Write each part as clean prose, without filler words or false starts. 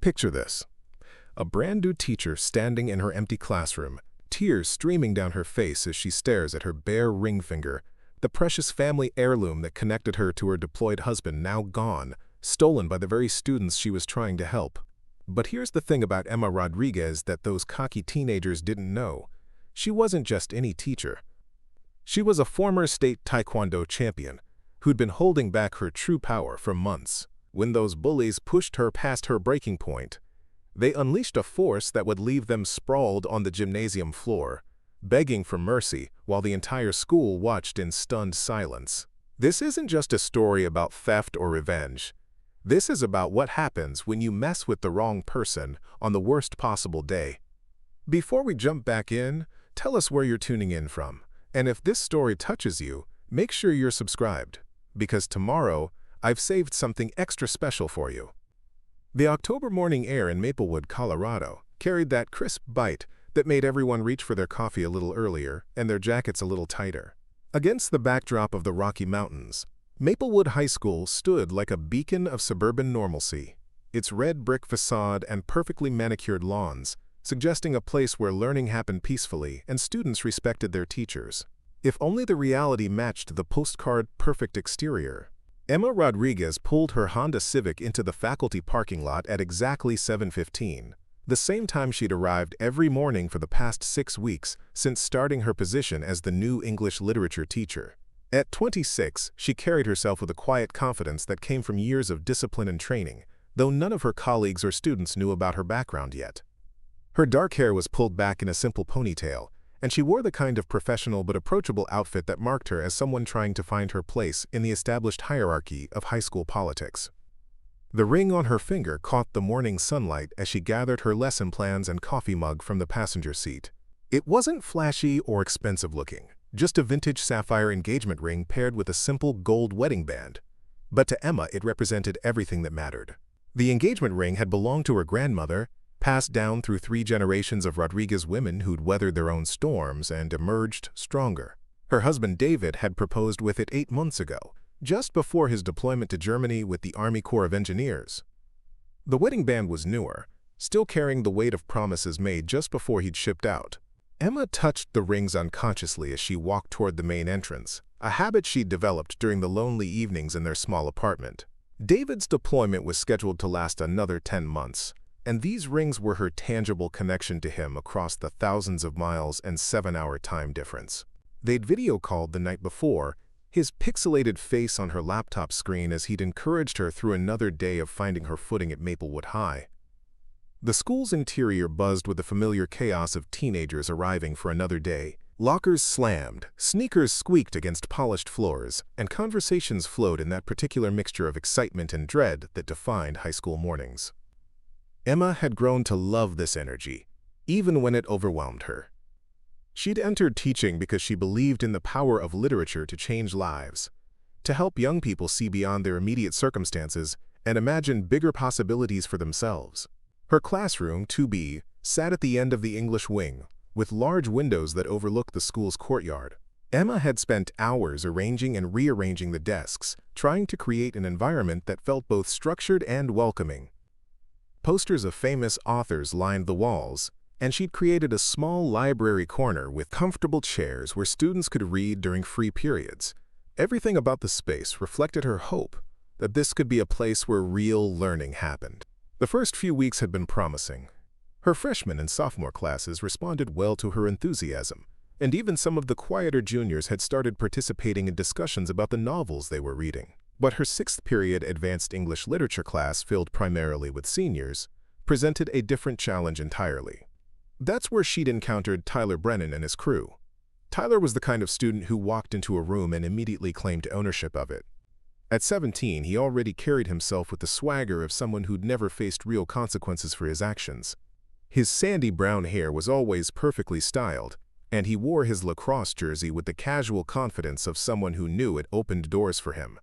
Picture this. A brand new teacher standing in her empty classroom, tears streaming down her face as she stares at her bare ring finger, the precious family heirloom that connected her to her deployed husband now gone, stolen by the very students she was trying to help. But here's the thing about Emma Rodriguez that those cocky teenagers didn't know. She wasn't just any teacher. She was a former state Taekwondo champion who'd been holding back her true power for months. When those bullies pushed her past her breaking point, they unleashed a force that would leave them sprawled on the gymnasium floor, begging for mercy while the entire school watched in stunned silence. This isn't just a story about theft or revenge. This is about what happens when you mess with the wrong person on the worst possible day. Before we jump back in, tell us where you're tuning in from. And if this story touches you, make sure you're subscribed, because tomorrow I've saved something extra special for you. The October morning air in Maplewood, Colorado, carried that crisp bite that made everyone reach for their coffee a little earlier and their jackets a little tighter. Against the backdrop of the Rocky Mountains, Maplewood High School stood like a beacon of suburban normalcy, its red brick facade and perfectly manicured lawns suggesting a place where learning happened peacefully and students respected their teachers. If only the reality matched the postcard-perfect exterior. Emma Rodriguez pulled her Honda Civic into the faculty parking lot at exactly 7:15, the same time she'd arrived every morning for the past 6 weeks since starting her position as the new English literature teacher. At 26, she carried herself with a quiet confidence that came from years of discipline and training, though none of her colleagues or students knew about her background yet. Her dark hair was pulled back in a simple ponytail, and she wore the kind of professional but approachable outfit that marked her as someone trying to find her place in the established hierarchy of high school politics. The ring on her finger caught the morning sunlight as she gathered her lesson plans and coffee mug from the passenger seat. It wasn't flashy or expensive looking, just a vintage sapphire engagement ring paired with a simple gold wedding band. But to Emma, it represented everything that mattered. The engagement ring had belonged to her grandmother, passed down through 3 generations of Rodriguez women who'd weathered their own storms and emerged stronger. Her husband David had proposed with it 8 months ago, just before his deployment to Germany with the Army Corps of Engineers. The wedding band was newer, still carrying the weight of promises made just before he'd shipped out. Emma touched the rings unconsciously as she walked toward the main entrance, a habit she'd developed during the lonely evenings in their small apartment. David's deployment was scheduled to last another 10 months. And these rings were her tangible connection to him across the thousands of miles and 7-hour time difference. They'd video called the night before, his pixelated face on her laptop screen as he'd encouraged her through another day of finding her footing at Maplewood High. The school's interior buzzed with the familiar chaos of teenagers arriving for another day. Lockers slammed, sneakers squeaked against polished floors, and conversations flowed in that particular mixture of excitement and dread that defined high school mornings. Emma had grown to love this energy, even when it overwhelmed her. She'd entered teaching because she believed in the power of literature to change lives, to help young people see beyond their immediate circumstances and imagine bigger possibilities for themselves. Her classroom, 2B, sat at the end of the English wing, with large windows that overlooked the school's courtyard. Emma had spent hours arranging and rearranging the desks, trying to create an environment that felt both structured and welcoming. Posters of famous authors lined the walls, and she'd created a small library corner with comfortable chairs where students could read during free periods. Everything about the space reflected her hope that this could be a place where real learning happened. The first few weeks had been promising. Her freshman and sophomore classes responded well to her enthusiasm, and even some of the quieter juniors had started participating in discussions about the novels they were reading. But her 6th period advanced English literature class, filled primarily with seniors, presented a different challenge entirely. That's where she'd encountered Tyler Brennan and his crew. Tyler was the kind of student who walked into a room and immediately claimed ownership of it. At 17, he already carried himself with the swagger of someone who'd never faced real consequences for his actions. His sandy brown hair was always perfectly styled, and he wore his lacrosse jersey with the casual confidence of someone who knew it opened doors for him.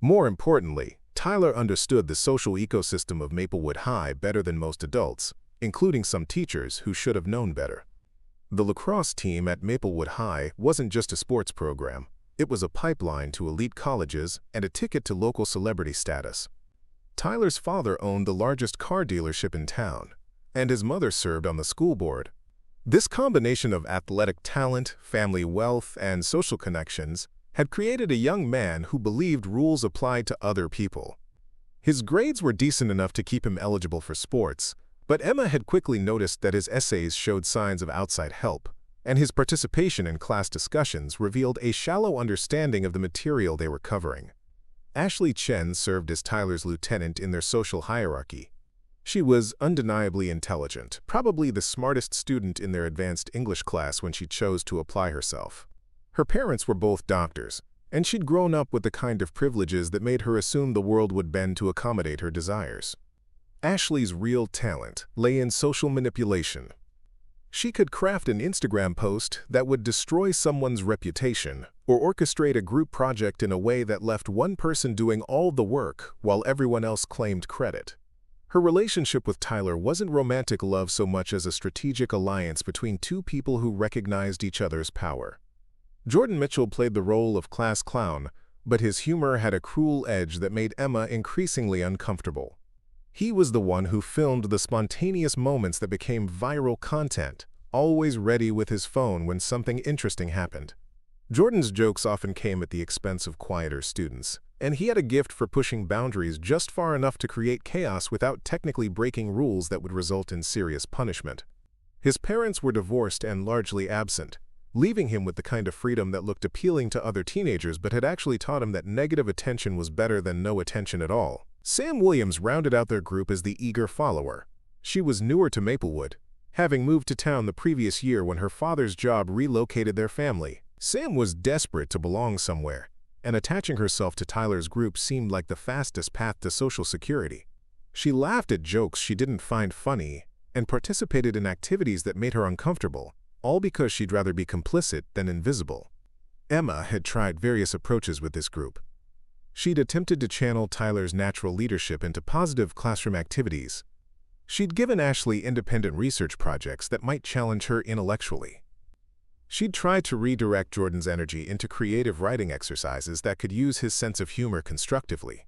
More importantly, Tyler understood the social ecosystem of Maplewood High better than most adults, including some teachers who should have known better. The lacrosse team at Maplewood High wasn't just a sports program. It was a pipeline to elite colleges and a ticket to local celebrity status. Tyler's father owned the largest car dealership in town, and his mother served on the school board. This combination of athletic talent, family wealth, and social connections had created a young man who believed rules applied to other people. His grades were decent enough to keep him eligible for sports, but Emma had quickly noticed that his essays showed signs of outside help, and his participation in class discussions revealed a shallow understanding of the material they were covering. Ashley Chen served as Tyler's lieutenant in their social hierarchy. She was undeniably intelligent, probably the smartest student in their advanced English class when she chose to apply herself. Her parents were both doctors, and she'd grown up with the kind of privileges that made her assume the world would bend to accommodate her desires. Ashley's real talent lay in social manipulation. She could craft an Instagram post that would destroy someone's reputation or orchestrate a group project in a way that left one person doing all the work while everyone else claimed credit. Her relationship with Tyler wasn't romantic love so much as a strategic alliance between two people who recognized each other's power. Jordan Mitchell played the role of class clown, but his humor had a cruel edge that made Emma increasingly uncomfortable. He was the one who filmed the spontaneous moments that became viral content, always ready with his phone when something interesting happened. Jordan's jokes often came at the expense of quieter students, and he had a gift for pushing boundaries just far enough to create chaos without technically breaking rules that would result in serious punishment. His parents were divorced and largely absent, leaving him with the kind of freedom that looked appealing to other teenagers but had actually taught him that negative attention was better than no attention at all. Sam Williams rounded out their group as the eager follower. She was newer to Maplewood, having moved to town the previous year when her father's job relocated their family. Sam was desperate to belong somewhere, and attaching herself to Tyler's group seemed like the fastest path to social security. She laughed at jokes she didn't find funny and participated in activities that made her uncomfortable, all because she'd rather be complicit than invisible. Emma had tried various approaches with this group. She'd attempted to channel Tyler's natural leadership into positive classroom activities. She'd given Ashley independent research projects that might challenge her intellectually. She'd tried to redirect Jordan's energy into creative writing exercises that could use his sense of humor constructively.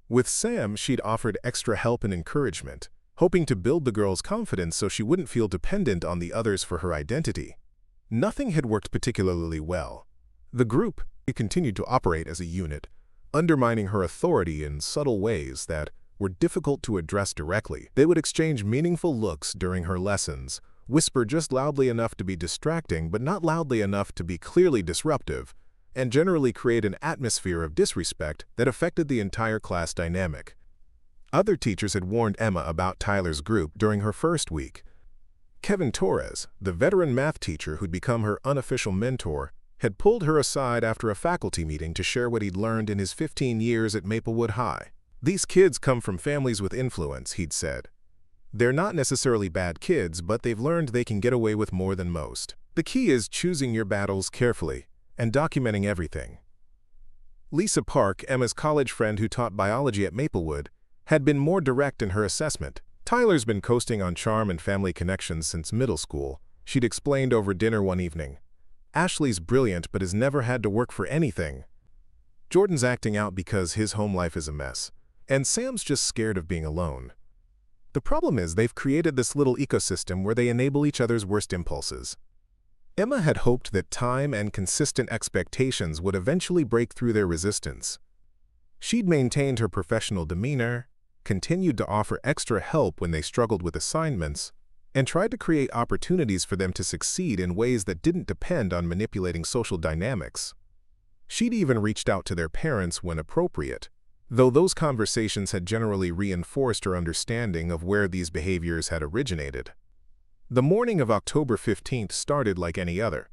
With Sam, she'd offered extra help and encouragement, hoping to build the girl's confidence so she wouldn't feel dependent on the others for her identity. Nothing had worked particularly well. The group continued to operate as a unit, undermining her authority in subtle ways that were difficult to address directly. They would exchange meaningful looks during her lessons, whisper just loudly enough to be distracting but not loudly enough to be clearly disruptive, and generally create an atmosphere of disrespect that affected the entire class dynamic. Other teachers had warned Emma about Tyler's group during her first week. Kevin Torres, the veteran math teacher who'd become her unofficial mentor, had pulled her aside after a faculty meeting to share what he'd learned in his 15 years at Maplewood High. "These kids come from families with influence," he'd said. "They're not necessarily bad kids, but they've learned they can get away with more than most. The key is choosing your battles carefully and documenting everything." Lisa Park, Emma's college friend who taught biology at Maplewood, had been more direct in her assessment. "Tyler's been coasting on charm and family connections since middle school," she'd explained over dinner one evening. "Ashley's brilliant but has never had to work for anything. Jordan's acting out because his home life is a mess, and Sam's just scared of being alone. The problem is they've created this little ecosystem where they enable each other's worst impulses." Emma had hoped that time and consistent expectations would eventually break through their resistance. She'd maintained her professional demeanor, continued to offer extra help when they struggled with assignments, and tried to create opportunities for them to succeed in ways that didn't depend on manipulating social dynamics. She'd even reached out to their parents when appropriate, though those conversations had generally reinforced her understanding of where these behaviors had originated. The morning of October 15th started like any other.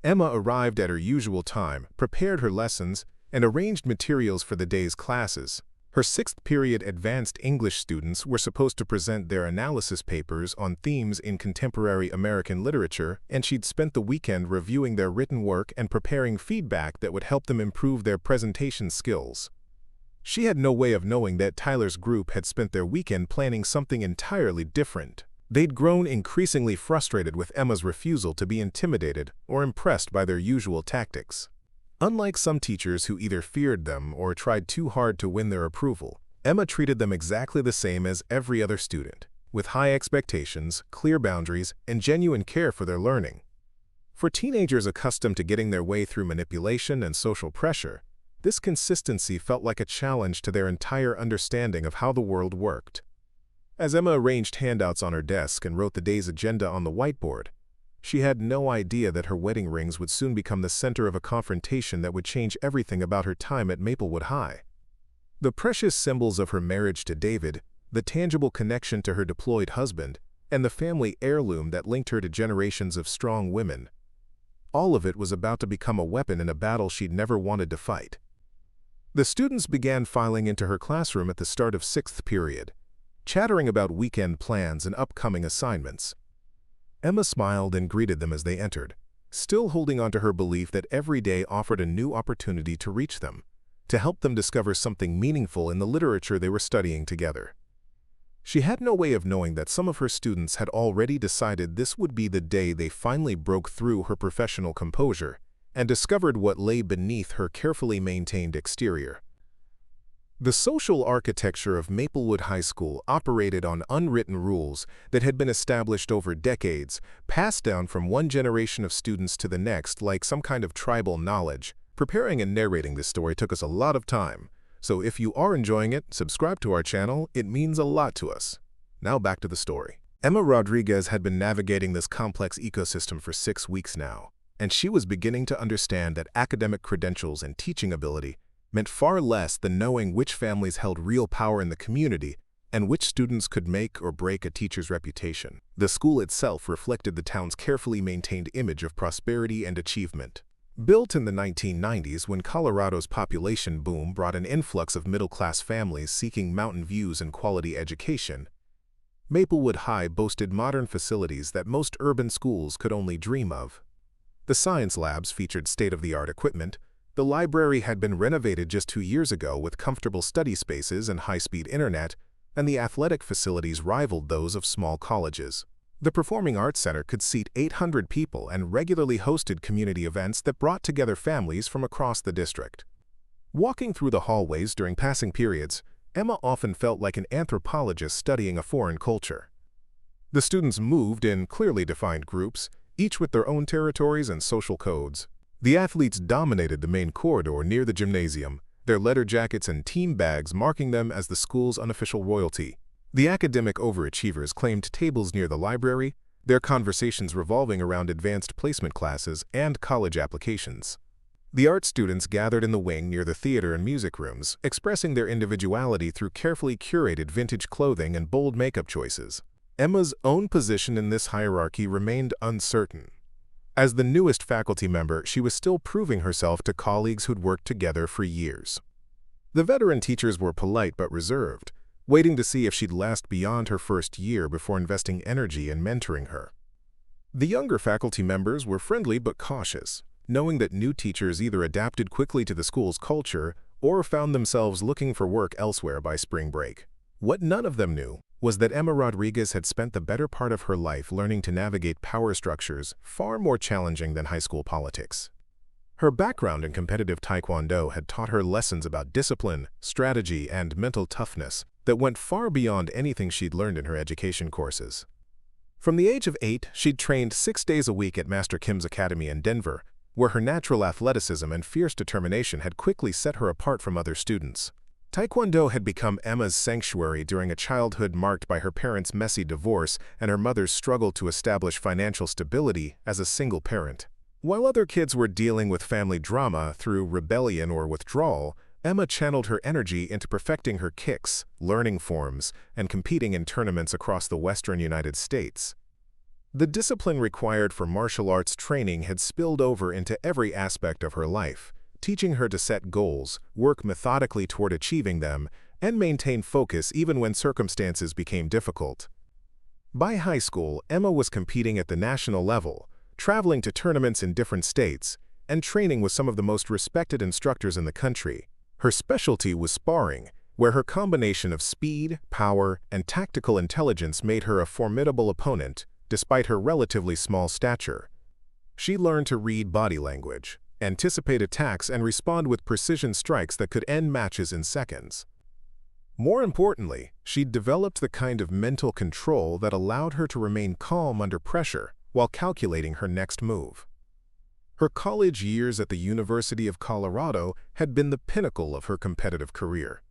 Emma arrived at her usual time, prepared her lessons, and arranged materials for the day's classes. Her sixth-period advanced English students were supposed to present their analysis papers on themes in contemporary American literature, and she'd spent the weekend reviewing their written work and preparing feedback that would help them improve their presentation skills. She had no way of knowing that Tyler's group had spent their weekend planning something entirely different. They'd grown increasingly frustrated with Emma's refusal to be intimidated or impressed by their usual tactics. Unlike some teachers who either feared them or tried too hard to win their approval, Emma treated them exactly the same as every other student, with high expectations, clear boundaries, and genuine care for their learning. For teenagers accustomed to getting their way through manipulation and social pressure, this consistency felt like a challenge to their entire understanding of how the world worked. As Emma arranged handouts on her desk and wrote the day's agenda on the whiteboard, she had no idea that her wedding rings would soon become the center of a confrontation that would change everything about her time at Maplewood High. The precious symbols of her marriage to David, the tangible connection to her deployed husband, and the family heirloom that linked her to generations of strong women, all of it was about to become a weapon in a battle she'd never wanted to fight. The students began filing into her classroom at the start of 6th period, chattering about weekend plans and upcoming assignments. Emma smiled and greeted them as they entered, still holding on to her belief that every day offered a new opportunity to reach them, to help them discover something meaningful in the literature they were studying together. She had no way of knowing that some of her students had already decided this would be the day they finally broke through her professional composure and discovered what lay beneath her carefully maintained exterior. The social architecture of Maplewood High School operated on unwritten rules that had been established over decades, passed down from one generation of students to the next like some kind of tribal knowledge. Preparing and narrating this story took us a lot of time, so if you are enjoying it, subscribe to our channel. It means a lot to us. Now back to the story. Emma Rodriguez had been navigating this complex ecosystem for 6 weeks now, and she was beginning to understand that academic credentials and teaching ability meant far less than knowing which families held real power in the community and which students could make or break a teacher's reputation. The school itself reflected the town's carefully maintained image of prosperity and achievement. Built in the 1990s when Colorado's population boom brought an influx of middle-class families seeking mountain views and quality education, Maplewood High boasted modern facilities that most urban schools could only dream of. The science labs featured state-of-the-art equipment. The library had been renovated just 2 years ago with comfortable study spaces and high-speed internet, and the athletic facilities rivaled those of small colleges. The Performing Arts Center could seat 800 people and regularly hosted community events that brought together families from across the district. Walking through the hallways during passing periods, Emma often felt like an anthropologist studying a foreign culture. The students moved in clearly defined groups, each with their own territories and social codes. The athletes dominated the main corridor near the gymnasium, their leather jackets and team bags marking them as the school's unofficial royalty. The academic overachievers claimed tables near the library, their conversations revolving around advanced placement classes and college applications. The art students gathered in the wing near the theater and music rooms, expressing their individuality through carefully curated vintage clothing and bold makeup choices. Emma's own position in this hierarchy remained uncertain. As the newest faculty member, she was still proving herself to colleagues who'd worked together for years. The veteran teachers were polite but reserved, waiting to see if she'd last beyond her first year before investing energy in mentoring her. The younger faculty members were friendly but cautious, knowing that new teachers either adapted quickly to the school's culture or found themselves looking for work elsewhere by spring break. What none of them knew was that Emma Rodriguez had spent the better part of her life learning to navigate power structures far more challenging than high school politics. Her background in competitive Taekwondo had taught her lessons about discipline, strategy, and mental toughness that went far beyond anything she'd learned in her education courses. From the age of 8, she'd trained 6 days a week at Master Kim's Academy in Denver, where her natural athleticism and fierce determination had quickly set her apart from other students. Taekwondo had become Emma's sanctuary during a childhood marked by her parents' messy divorce and her mother's struggle to establish financial stability as a single parent. While other kids were dealing with family drama through rebellion or withdrawal, Emma channeled her energy into perfecting her kicks, learning forms, and competing in tournaments across the western United States. The discipline required for martial arts training had spilled over into every aspect of her life, teaching her to set goals, work methodically toward achieving them, and maintain focus even when circumstances became difficult. By high school, Emma was competing at the national level, traveling to tournaments in different states, and training with some of the most respected instructors in the country. Her specialty was sparring, where her combination of speed, power, and tactical intelligence made her a formidable opponent, despite her relatively small stature. She learned to read body language, anticipate attacks, and respond with precision strikes that could end matches in seconds. More importantly, she'd developed the kind of mental control that allowed her to remain calm under pressure while calculating her next move. Her college years at the University of Colorado had been the pinnacle of her competitive career.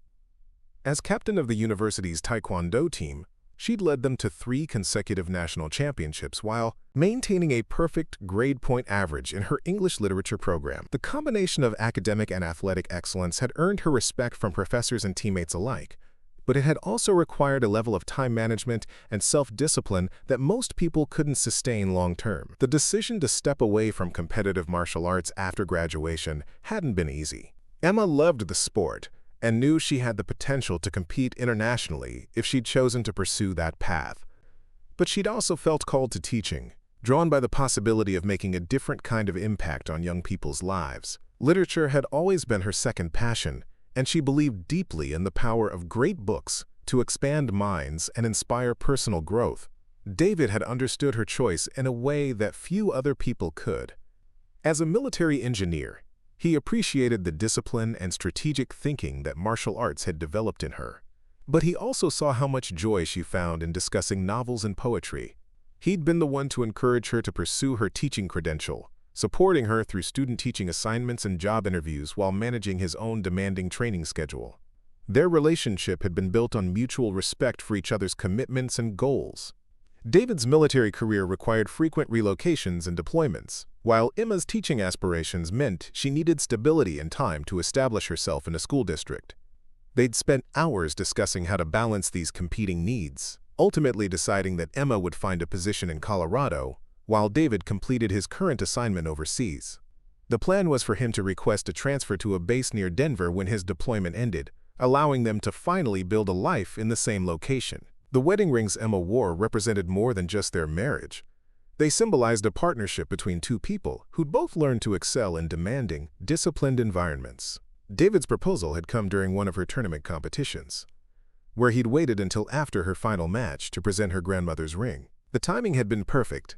As captain of the university's Taekwondo team, she'd led them to 3 consecutive national championships while maintaining a perfect grade point average in her English literature program. The combination of academic and athletic excellence had earned her respect from professors and teammates alike, but it had also required a level of time management and self-discipline that most people couldn't sustain long-term. The decision to step away from competitive martial arts after graduation hadn't been easy. Emma loved the sport and knew she had the potential to compete internationally if she'd chosen to pursue that path. But she'd also felt called to teaching, drawn by the possibility of making a different kind of impact on young people's lives. Literature had always been her second passion, and she believed deeply in the power of great books to expand minds and inspire personal growth. David had understood her choice in a way that few other people could. As a military engineer, he appreciated the discipline and strategic thinking that martial arts had developed in her. But he also saw how much joy she found in discussing novels and poetry. He'd been the one to encourage her to pursue her teaching credential, supporting her through student teaching assignments and job interviews while managing his own demanding training schedule. Their relationship had been built on mutual respect for each other's commitments and goals. David's military career required frequent relocations and deployments, while Emma's teaching aspirations meant she needed stability and time to establish herself in a school district. They'd spent hours discussing how to balance these competing needs, ultimately deciding that Emma would find a position in Colorado, while David completed his current assignment overseas. The plan was for him to request a transfer to a base near Denver when his deployment ended, allowing them to finally build a life in the same location. The wedding rings Emma wore represented more than just their marriage. They symbolized a partnership between 2 people who'd both learned to excel in demanding, disciplined environments. David's proposal had come during one of her tournament competitions, where he'd waited until after her final match to present her grandmother's ring. The timing had been perfect.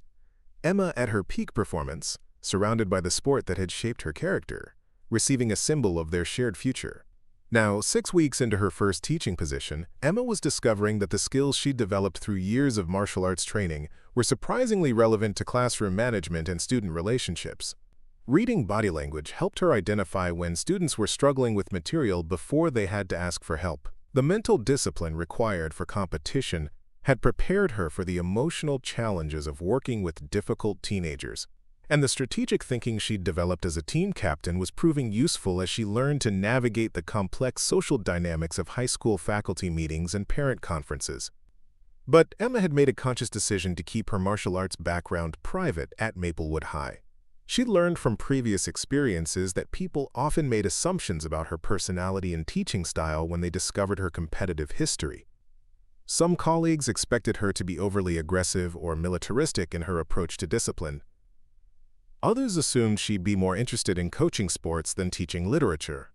Emma, at her peak performance, surrounded by the sport that had shaped her character, receiving a symbol of their shared future. Now, 6 weeks into her first teaching position, Emma was discovering that the skills she'd developed through years of martial arts training were surprisingly relevant to classroom management and student relationships. Reading body language helped her identify when students were struggling with material before they had to ask for help. The mental discipline required for competition had prepared her for the emotional challenges of working with difficult teenagers. And the strategic thinking she'd developed as a team captain was proving useful as she learned to navigate the complex social dynamics of high school faculty meetings and parent conferences. But Emma had made a conscious decision to keep her martial arts background private at Maplewood High. She'd learned from previous experiences that people often made assumptions about her personality and teaching style when they discovered her competitive history. Some colleagues expected her to be overly aggressive or militaristic in her approach to discipline. Others assumed she'd be more interested in coaching sports than teaching literature.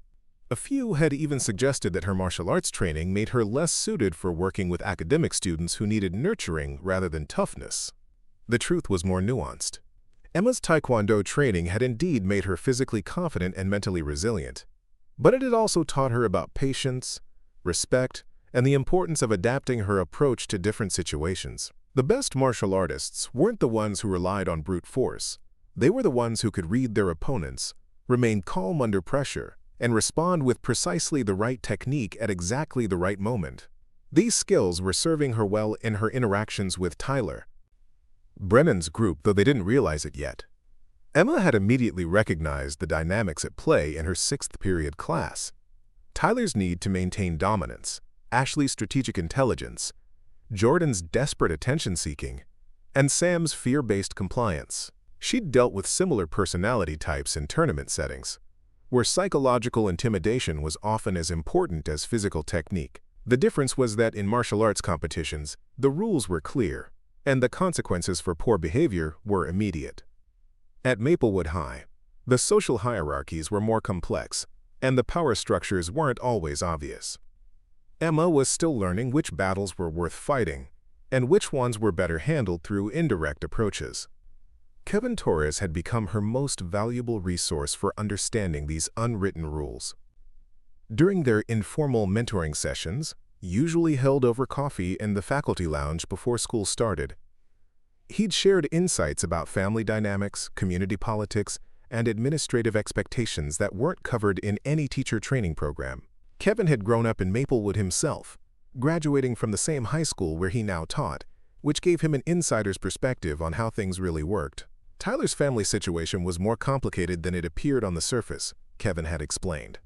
A few had even suggested that her martial arts training made her less suited for working with academic students who needed nurturing rather than toughness. The truth was more nuanced. Emma's Taekwondo training had indeed made her physically confident and mentally resilient, but it had also taught her about patience, respect, and the importance of adapting her approach to different situations. The best martial artists weren't the ones who relied on brute force. They were the ones who could read their opponents, remain calm under pressure, and respond with precisely the right technique at exactly the right moment. These skills were serving her well in her interactions with Tyler, Brennan's group, though they didn't realize it yet. Emma had immediately recognized the dynamics at play in her 6th period class. Tyler's need to maintain dominance, Ashley's strategic intelligence, Jordan's desperate attention-seeking, and Sam's fear-based compliance. She'd dealt with similar personality types in tournament settings, where psychological intimidation was often as important as physical technique. The difference was that in martial arts competitions, the rules were clear, and the consequences for poor behavior were immediate. At Maplewood High, the social hierarchies were more complex, and the power structures weren't always obvious. Emma was still learning which battles were worth fighting, and which ones were better handled through indirect approaches. Kevin Torres had become her most valuable resource for understanding these unwritten rules. During their informal mentoring sessions, usually held over coffee in the faculty lounge before school started. He'd shared insights about family dynamics, community politics, and administrative expectations that weren't covered in any teacher training program. Kevin had grown up in Maplewood himself, graduating from the same high school where he now taught, which gave him an insider's perspective on how things really worked. Tyler's family situation was more complicated than it appeared on the surface, Kevin had explained.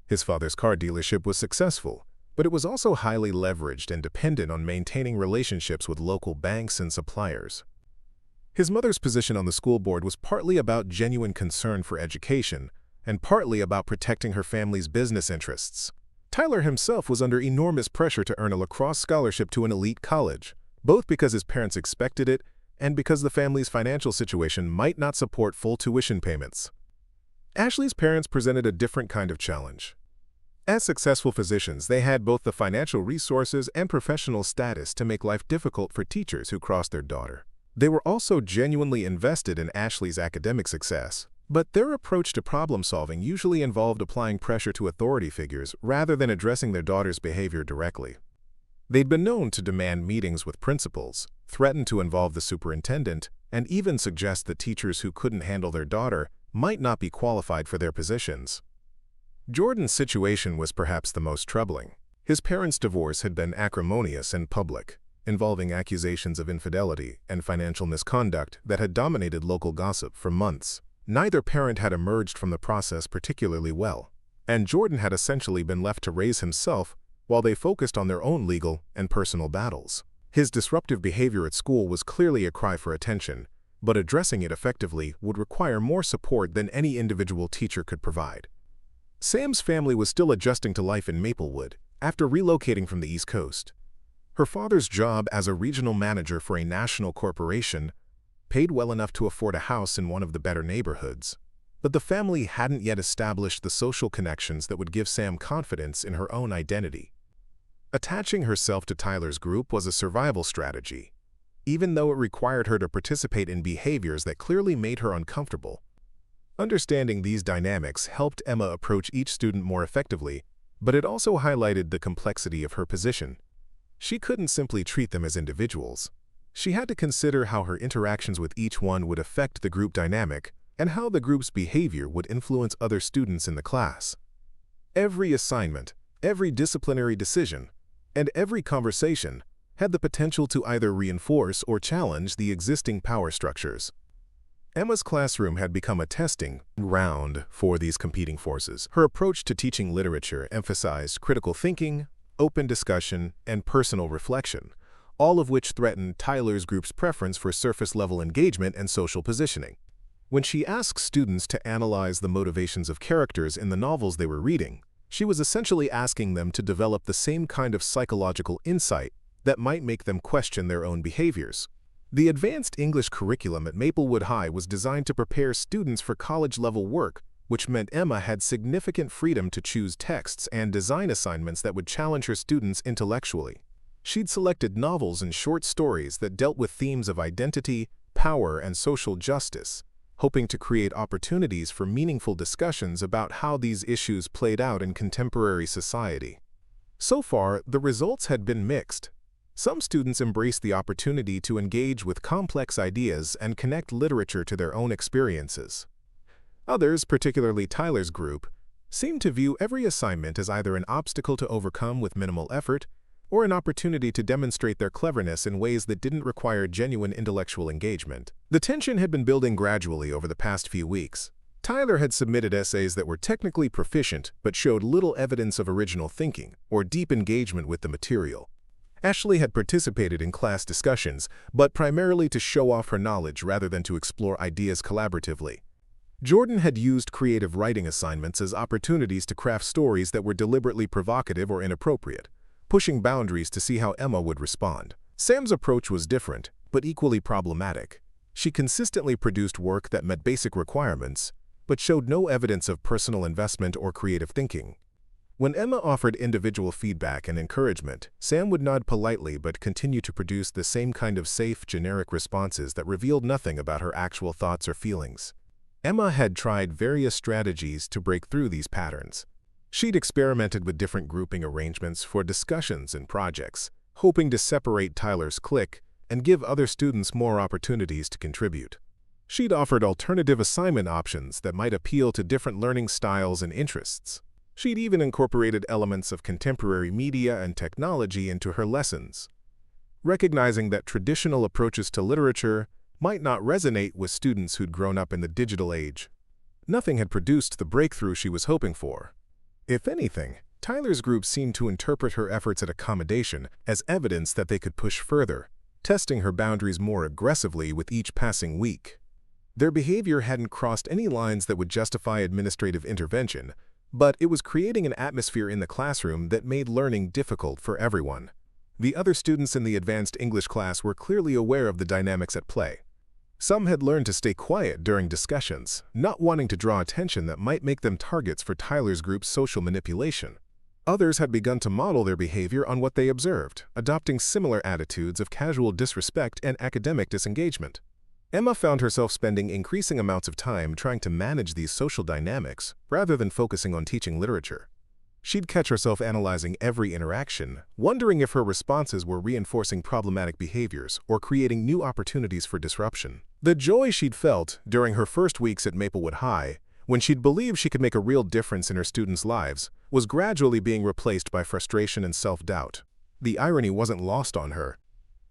His father's car dealership was successful, but it was also highly leveraged and dependent on maintaining relationships with local banks and suppliers. His mother's position on the school board was partly about genuine concern for education and partly about protecting her family's business interests. Tyler himself was under enormous pressure to earn a lacrosse scholarship to an elite college, both because his parents expected it and because the family's financial situation might not support full tuition payments. Ashley's parents presented a different kind of challenge. As successful physicians, they had both the financial resources and professional status to make life difficult for teachers who crossed their daughter. They were also genuinely invested in Ashley's academic success, but their approach to problem-solving usually involved applying pressure to authority figures rather than addressing their daughter's behavior directly. They'd been known to demand meetings with principals, threaten to involve the superintendent, and even suggest that teachers who couldn't handle their daughter might not be qualified for their positions. Jordan's situation was perhaps the most troubling. His parents' divorce had been acrimonious and public, involving accusations of infidelity and financial misconduct that had dominated local gossip for months. Neither parent had emerged from the process particularly well, and Jordan had essentially been left to raise himself while they focused on their own legal and personal battles. His disruptive behavior at school was clearly a cry for attention, but addressing it effectively would require more support than any individual teacher could provide. Sam's family was still adjusting to life in Maplewood after relocating from the East Coast. Her father's job as a regional manager for a national corporation paid well enough to afford a house in one of the better neighborhoods, but the family hadn't yet established the social connections that would give Sam confidence in her own identity. Attaching herself to Tyler's group was a survival strategy, even though it required her to participate in behaviors that clearly made her uncomfortable. Understanding these dynamics helped Emma approach each student more effectively, but it also highlighted the complexity of her position. She couldn't simply treat them as individuals. She had to consider how her interactions with each one would affect the group dynamic and how the group's behavior would influence other students in the class. Every assignment, every disciplinary decision, and every conversation had the potential to either reinforce or challenge the existing power structures. Emma's classroom had become a testing ground for these competing forces. Her approach to teaching literature emphasized critical thinking, open discussion, and personal reflection, all of which threatened Tyler's group's preference for surface-level engagement and social positioning. When she asked students to analyze the motivations of characters in the novels they were reading, she was essentially asking them to develop the same kind of psychological insight that might make them question their own behaviors. The advanced English curriculum at Maplewood High was designed to prepare students for college-level work, which meant Emma had significant freedom to choose texts and design assignments that would challenge her students intellectually. She'd selected novels and short stories that dealt with themes of identity, power, and social justice, hoping to create opportunities for meaningful discussions about how these issues played out in contemporary society. So far, the results had been mixed. Some students embraced the opportunity to engage with complex ideas and connect literature to their own experiences. Others, particularly Tyler's group, seemed to view every assignment as either an obstacle to overcome with minimal effort or an opportunity to demonstrate their cleverness in ways that didn't require genuine intellectual engagement. The tension had been building gradually over the past few weeks. Tyler had submitted essays that were technically proficient but showed little evidence of original thinking or deep engagement with the material. Ashley had participated in class discussions, but primarily to show off her knowledge rather than to explore ideas collaboratively. Jordan had used creative writing assignments as opportunities to craft stories that were deliberately provocative or inappropriate, pushing boundaries to see how Emma would respond. Sam's approach was different, but equally problematic. She consistently produced work that met basic requirements, but showed no evidence of personal investment or creative thinking. When Emma offered individual feedback and encouragement, Sam would nod politely but continue to produce the same kind of safe, generic responses that revealed nothing about her actual thoughts or feelings. Emma had tried various strategies to break through these patterns. She'd experimented with different grouping arrangements for discussions and projects, hoping to separate Tyler's clique and give other students more opportunities to contribute. She'd offered alternative assignment options that might appeal to different learning styles and interests. She'd even incorporated elements of contemporary media and technology into her lessons. Recognizing that traditional approaches to literature might not resonate with students who'd grown up in the digital age, nothing had produced the breakthrough she was hoping for. If anything, Tyler's group seemed to interpret her efforts at accommodation as evidence that they could push further, testing her boundaries more aggressively with each passing week. Their behavior hadn't crossed any lines that would justify administrative intervention, but it was creating an atmosphere in the classroom that made learning difficult for everyone. The other students in the advanced English class were clearly aware of the dynamics at play. Some had learned to stay quiet during discussions, not wanting to draw attention that might make them targets for Tyler's group's social manipulation. Others had begun to model their behavior on what they observed, adopting similar attitudes of casual disrespect and academic disengagement. Emma found herself spending increasing amounts of time trying to manage these social dynamics rather than focusing on teaching literature. She'd catch herself analyzing every interaction, wondering if her responses were reinforcing problematic behaviors or creating new opportunities for disruption. The joy she'd felt during her first weeks at Maplewood High, when she'd believed she could make a real difference in her students' lives, was gradually being replaced by frustration and self-doubt. The irony wasn't lost on her.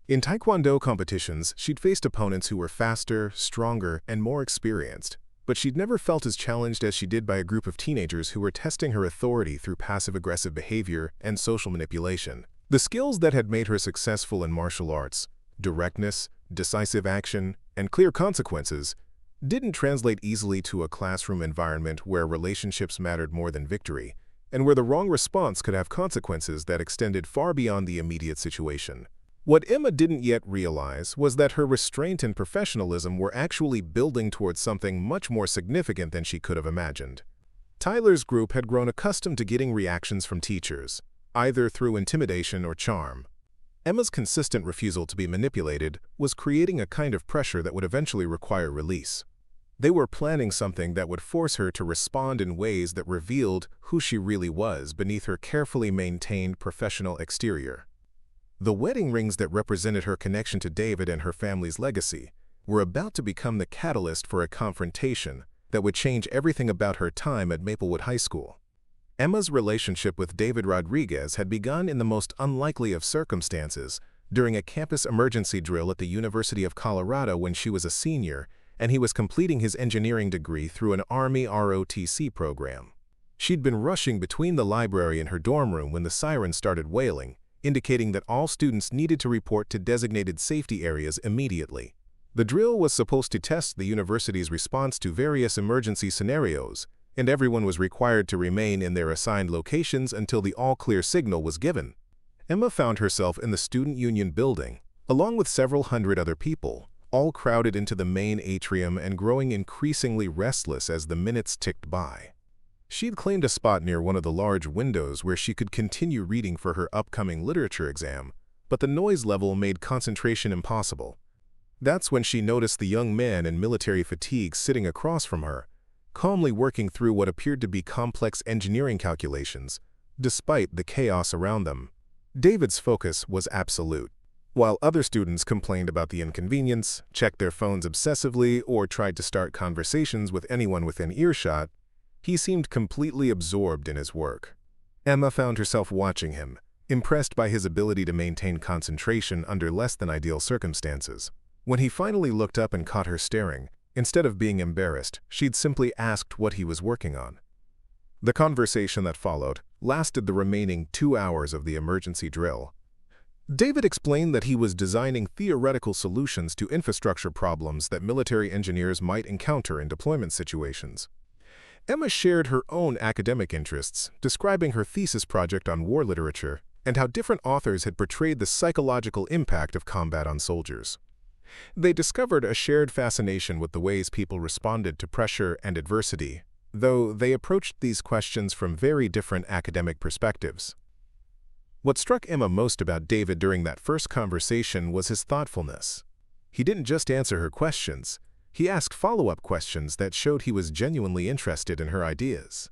In Taekwondo competitions, she'd faced opponents who were faster, stronger, and more experienced, but she'd never felt as challenged as she did by a group of teenagers who were testing her authority through passive-aggressive behavior and social manipulation. The skills that had made her successful in martial arts, directness, decisive action, and clear consequences, didn't translate easily to a classroom environment where relationships mattered more than victory, and where the wrong response could have consequences that extended far beyond the immediate situation. What Emma didn't yet realize was that her restraint and professionalism were actually building towards something much more significant than she could have imagined. Tyler's group had grown accustomed to getting reactions from teachers, either through intimidation or charm. Emma's consistent refusal to be manipulated was creating a kind of pressure that would eventually require release. They were planning something that would force her to respond in ways that revealed who she really was beneath her carefully maintained professional exterior. The wedding rings that represented her connection to David and her family's legacy were about to become the catalyst for a confrontation that would change everything about her time at Maplewood High School. Emma's relationship with David Rodriguez had begun in the most unlikely of circumstances during a campus emergency drill at the University of Colorado when she was a senior and he was completing his engineering degree through an Army ROTC program. She'd been rushing between the library and her dorm room when the siren started wailing, indicating that all students needed to report to designated safety areas immediately. The drill was supposed to test the university's response to various emergency scenarios, and everyone was required to remain in their assigned locations until the all-clear signal was given. Emma found herself in the Student Union building, along with several hundred other people, all crowded into the main atrium and growing increasingly restless as the minutes ticked by. She'd claimed a spot near one of the large windows where she could continue reading for her upcoming literature exam, but the noise level made concentration impossible. That's when she noticed the young man in military fatigue sitting across from her, calmly working through what appeared to be complex engineering calculations, despite the chaos around them. David's focus was absolute. While other students complained about the inconvenience, checked their phones obsessively, or tried to start conversations with anyone within earshot, he seemed completely absorbed in his work. Emma found herself watching him, impressed by his ability to maintain concentration under less than ideal circumstances. When he finally looked up and caught her staring, instead of being embarrassed, she'd simply asked what he was working on. The conversation that followed lasted the remaining 2 hours of the emergency drill. David explained that he was designing theoretical solutions to infrastructure problems that military engineers might encounter in deployment situations. Emma shared her own academic interests, describing her thesis project on war literature and how different authors had portrayed the psychological impact of combat on soldiers. They discovered a shared fascination with the ways people responded to pressure and adversity, though they approached these questions from very different academic perspectives. What struck Emma most about David during that first conversation was his thoughtfulness. He didn't just answer her questions. He asked follow-up questions that showed he was genuinely interested in her ideas.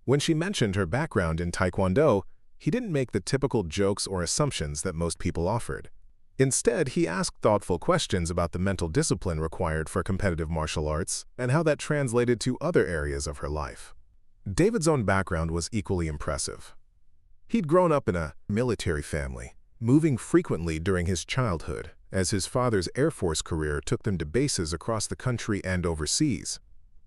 When she mentioned her background in Taekwondo, he didn't make the typical jokes or assumptions that most people offered. Instead, he asked thoughtful questions about the mental discipline required for competitive martial arts and how that translated to other areas of her life. David's own background was equally impressive. He'd grown up in a military family, moving frequently during his childhood, as his father's Air Force career took them to bases across the country and overseas.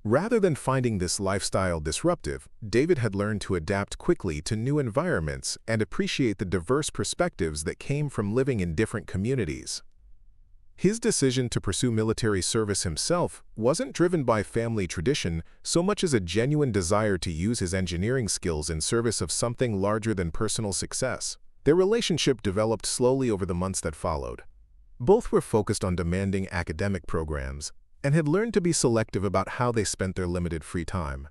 Rather than finding this lifestyle disruptive, David had learned to adapt quickly to new environments and appreciate the diverse perspectives that came from living in different communities. His decision to pursue military service himself wasn't driven by family tradition so much as a genuine desire to use his engineering skills in service of something larger than personal success. Their relationship developed slowly over the months that followed. Both were focused on demanding academic programs and had learned to be selective about how they spent their limited free time.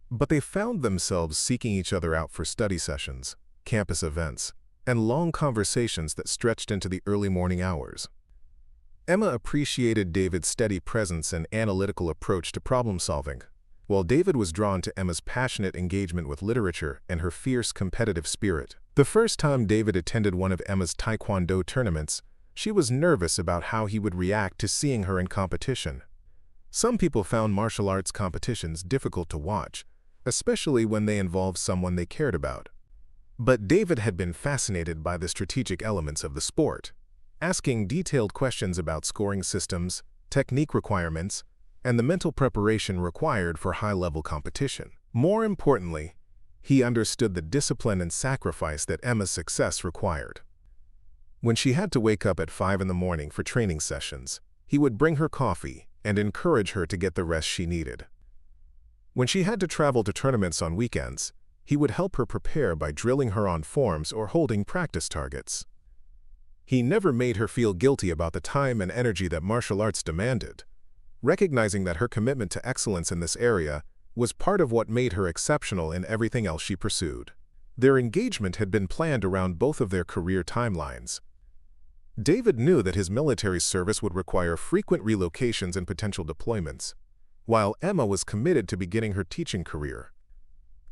But they found themselves seeking each other out for study sessions, campus events, and long conversations that stretched into the early morning hours. Emma appreciated David's steady presence and analytical approach to problem-solving, while David was drawn to Emma's passionate engagement with literature and her fierce competitive spirit. The first time David attended one of Emma's Taekwondo tournaments, she was nervous about how he would react to seeing her in competition. Some people found martial arts competitions difficult to watch, especially when they involved someone they cared about. But David had been fascinated by the strategic elements of the sport, asking detailed questions about scoring systems, technique requirements, and the mental preparation required for high-level competition. More importantly, he understood the discipline and sacrifice that Emma's success required. When she had to wake up at 5 in the morning for training sessions, he would bring her coffee and encourage her to get the rest she needed. When she had to travel to tournaments on weekends, he would help her prepare by drilling her on forms or holding practice targets. He never made her feel guilty about the time and energy that martial arts demanded, recognizing that her commitment to excellence in this area was part of what made her exceptional in everything else she pursued. Their engagement had been planned around both of their career timelines. David knew that his military service would require frequent relocations and potential deployments, while Emma was committed to beginning her teaching career.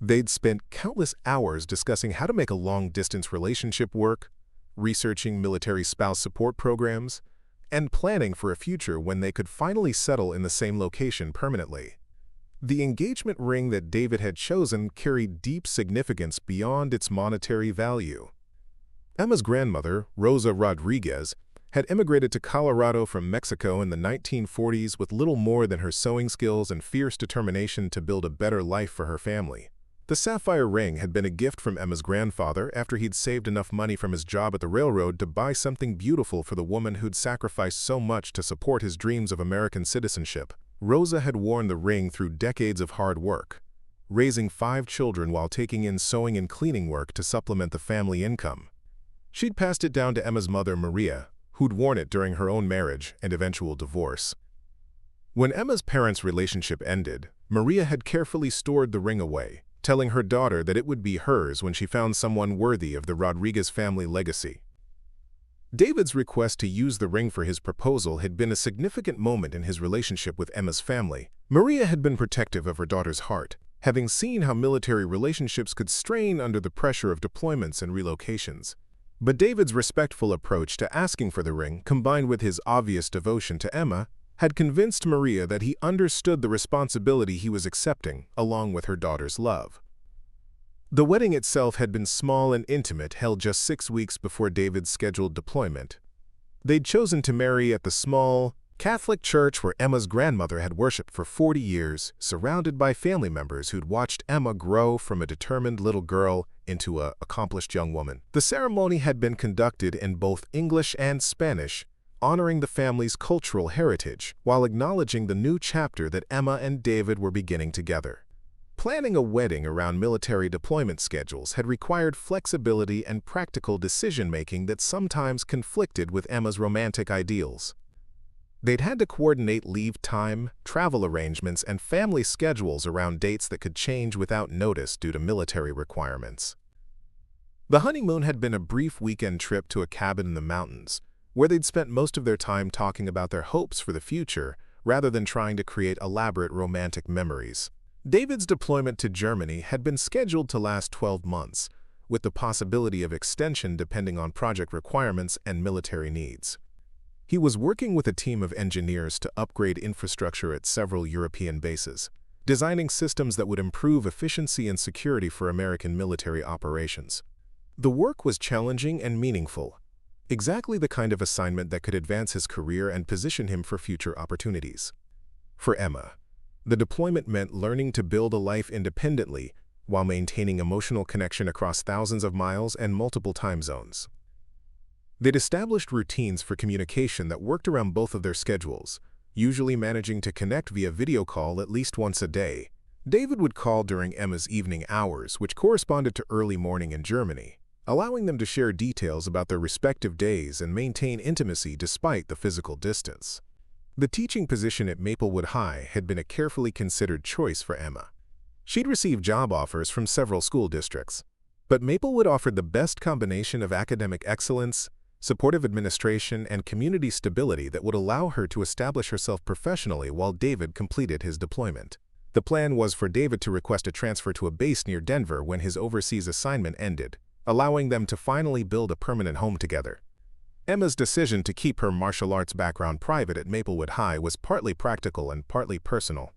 They'd spent countless hours discussing how to make a long-distance relationship work, researching military spouse support programs, and planning for a future when they could finally settle in the same location permanently. The engagement ring that David had chosen carried deep significance beyond its monetary value. Emma's grandmother, Rosa Rodriguez, had immigrated to Colorado from Mexico in the 1940s with little more than her sewing skills and fierce determination to build a better life for her family. The sapphire ring had been a gift from Emma's grandfather after he'd saved enough money from his job at the railroad to buy something beautiful for the woman who'd sacrificed so much to support his dreams of American citizenship. Rosa had worn the ring through decades of hard work, raising 5 children while taking in sewing and cleaning work to supplement the family income. She'd passed it down to Emma's mother, Maria, who'd worn it during her own marriage and eventual divorce. When Emma's parents' relationship ended, Maria had carefully stored the ring away, telling her daughter that it would be hers when she found someone worthy of the Rodriguez family legacy. David's request to use the ring for his proposal had been a significant moment in his relationship with Emma's family. Maria had been protective of her daughter's heart, having seen how military relationships could strain under the pressure of deployments and relocations. But David's respectful approach to asking for the ring, combined with his obvious devotion to Emma, had convinced Maria that he understood the responsibility he was accepting, along with her daughter's love. The wedding itself had been small and intimate, held just 6 weeks before David's scheduled deployment. They'd chosen to marry at the small Catholic church where Emma's grandmother had worshipped for 40 years, surrounded by family members who'd watched Emma grow from a determined little girl into an accomplished young woman. The ceremony had been conducted in both English and Spanish, honoring the family's cultural heritage while acknowledging the new chapter that Emma and David were beginning together. Planning a wedding around military deployment schedules had required flexibility and practical decision-making that sometimes conflicted with Emma's romantic ideals. They'd had to coordinate leave time, travel arrangements, and family schedules around dates that could change without notice due to military requirements. The honeymoon had been a brief weekend trip to a cabin in the mountains, where they'd spent most of their time talking about their hopes for the future rather than trying to create elaborate romantic memories. David's deployment to Germany had been scheduled to last 12 months, with the possibility of extension depending on project requirements and military needs. He was working with a team of engineers to upgrade infrastructure at several European bases, designing systems that would improve efficiency and security for American military operations. The work was challenging and meaningful, exactly the kind of assignment that could advance his career and position him for future opportunities. For Emma, the deployment meant learning to build a life independently while maintaining emotional connection across thousands of miles and multiple time zones. They'd established routines for communication that worked around both of their schedules, usually managing to connect via video call at least once a day. David would call during Emma's evening hours, which corresponded to early morning in Germany, allowing them to share details about their respective days and maintain intimacy despite the physical distance. The teaching position at Maplewood High had been a carefully considered choice for Emma. She'd received job offers from several school districts, but Maplewood offered the best combination of academic excellence, supportive administration, and community stability that would allow her to establish herself professionally while David completed his deployment. The plan was for David to request a transfer to a base near Denver when his overseas assignment ended, allowing them to finally build a permanent home together. Emma's decision to keep her martial arts background private at Maplewood High was partly practical and partly personal.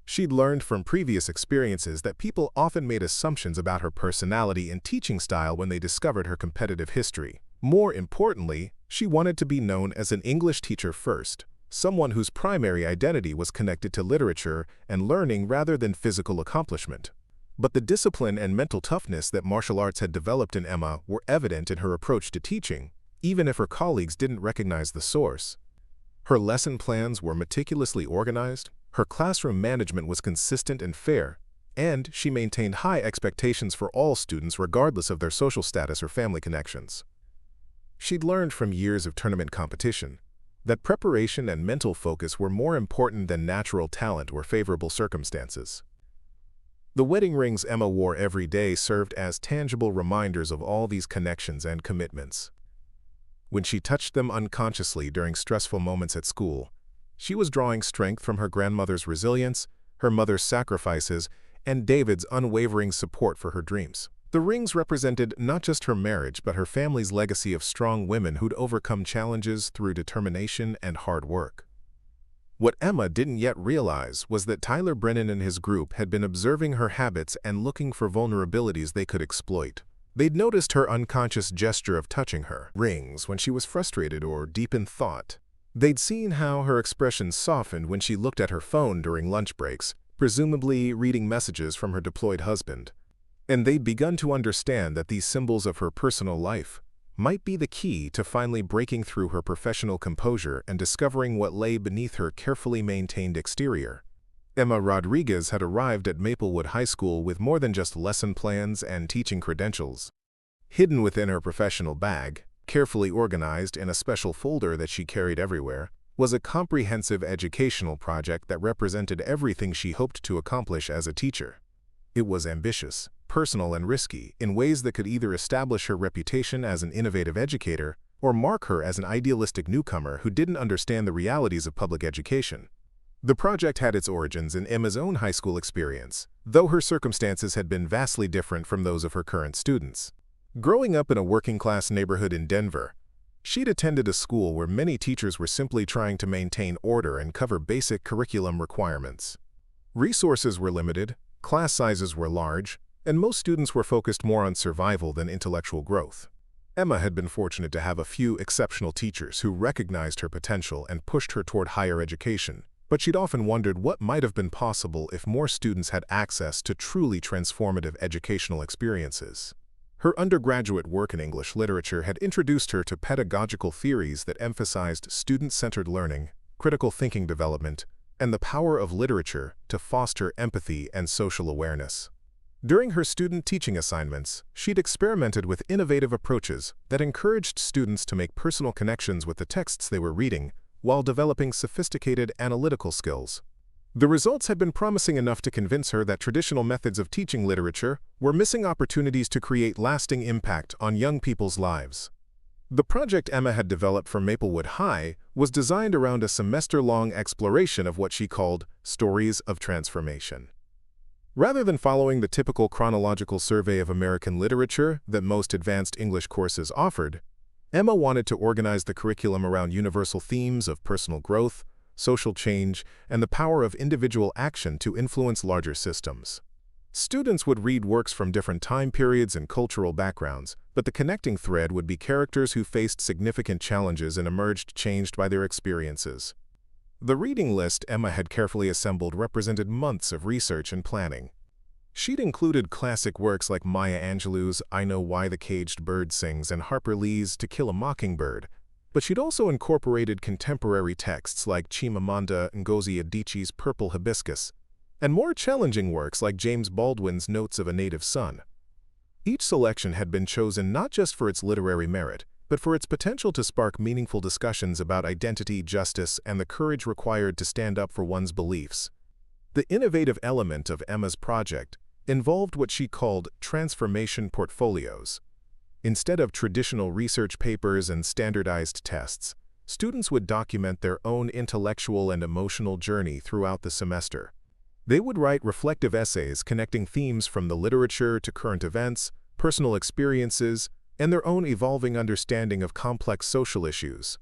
She'd learned from previous experiences that people often made assumptions about her personality and teaching style when they discovered her competitive history. More importantly, she wanted to be known as an English teacher first, someone whose primary identity was connected to literature and learning rather than physical accomplishment. But the discipline and mental toughness that martial arts had developed in Emma were evident in her approach to teaching, even if her colleagues didn't recognize the source. Her lesson plans were meticulously organized, her classroom management was consistent and fair, and she maintained high expectations for all students regardless of their social status or family connections. She'd learned from years of tournament competition that preparation and mental focus were more important than natural talent or favorable circumstances. The wedding rings Emma wore every day served as tangible reminders of all these connections and commitments. When she touched them unconsciously during stressful moments at school, she was drawing strength from her grandmother's resilience, her mother's sacrifices, and David's unwavering support for her dreams. The rings represented not just her marriage but her family's legacy of strong women who'd overcome challenges through determination and hard work. What Emma didn't yet realize was that Tyler Brennan and his group had been observing her habits and looking for vulnerabilities they could exploit. They'd noticed her unconscious gesture of touching her rings when she was frustrated or deep in thought. They'd seen how her expression softened when she looked at her phone during lunch breaks, presumably reading messages from her deployed husband. And they'd begun to understand that these symbols of her personal life might be the key to finally breaking through her professional composure and discovering what lay beneath her carefully maintained exterior. Emma Rodriguez had arrived at Maplewood High School with more than just lesson plans and teaching credentials. Hidden within her professional bag, carefully organized in a special folder that she carried everywhere, was a comprehensive educational project that represented everything she hoped to accomplish as a teacher. It was ambitious, personal, and risky in ways that could either establish her reputation as an innovative educator or mark her as an idealistic newcomer who didn't understand the realities of public education. The project had its origins in Emma's own high school experience, though her circumstances had been vastly different from those of her current students. Growing up in a working-class neighborhood in Denver, she'd attended a school where many teachers were simply trying to maintain order and cover basic curriculum requirements. Resources were limited, class sizes were large, and most students were focused more on survival than intellectual growth. Emma had been fortunate to have a few exceptional teachers who recognized her potential and pushed her toward higher education, but she'd often wondered what might have been possible if more students had access to truly transformative educational experiences. Her undergraduate work in English literature had introduced her to pedagogical theories that emphasized student-centered learning, critical thinking development, and the power of literature to foster empathy and social awareness. During her student teaching assignments, she'd experimented with innovative approaches that encouraged students to make personal connections with the texts they were reading while developing sophisticated analytical skills. The results had been promising enough to convince her that traditional methods of teaching literature were missing opportunities to create lasting impact on young people's lives. The project Emma had developed for Maplewood High was designed around a semester-long exploration of what she called stories of transformation. Rather than following the typical chronological survey of American literature that most advanced English courses offered, Emma wanted to organize the curriculum around universal themes of personal growth, social change, and the power of individual action to influence larger systems. Students would read works from different time periods and cultural backgrounds, but the connecting thread would be characters who faced significant challenges and emerged changed by their experiences. The reading list Emma had carefully assembled represented months of research and planning. She'd included classic works like Maya Angelou's I Know Why the Caged Bird Sings and Harper Lee's To Kill a Mockingbird, but she'd also incorporated contemporary texts like Chimamanda Ngozi Adichie's Purple Hibiscus, and more challenging works like James Baldwin's Notes of a Native Son. Each selection had been chosen not just for its literary merit, but for its potential to spark meaningful discussions about identity, justice, and the courage required to stand up for one's beliefs. The innovative element of Emma's project involved what she called transformation portfolios. Instead of traditional research papers and standardized tests, students would document their own intellectual and emotional journey throughout the semester. They would write reflective essays connecting themes from the literature to current events, personal experiences, and their own evolving understanding of complex social issues.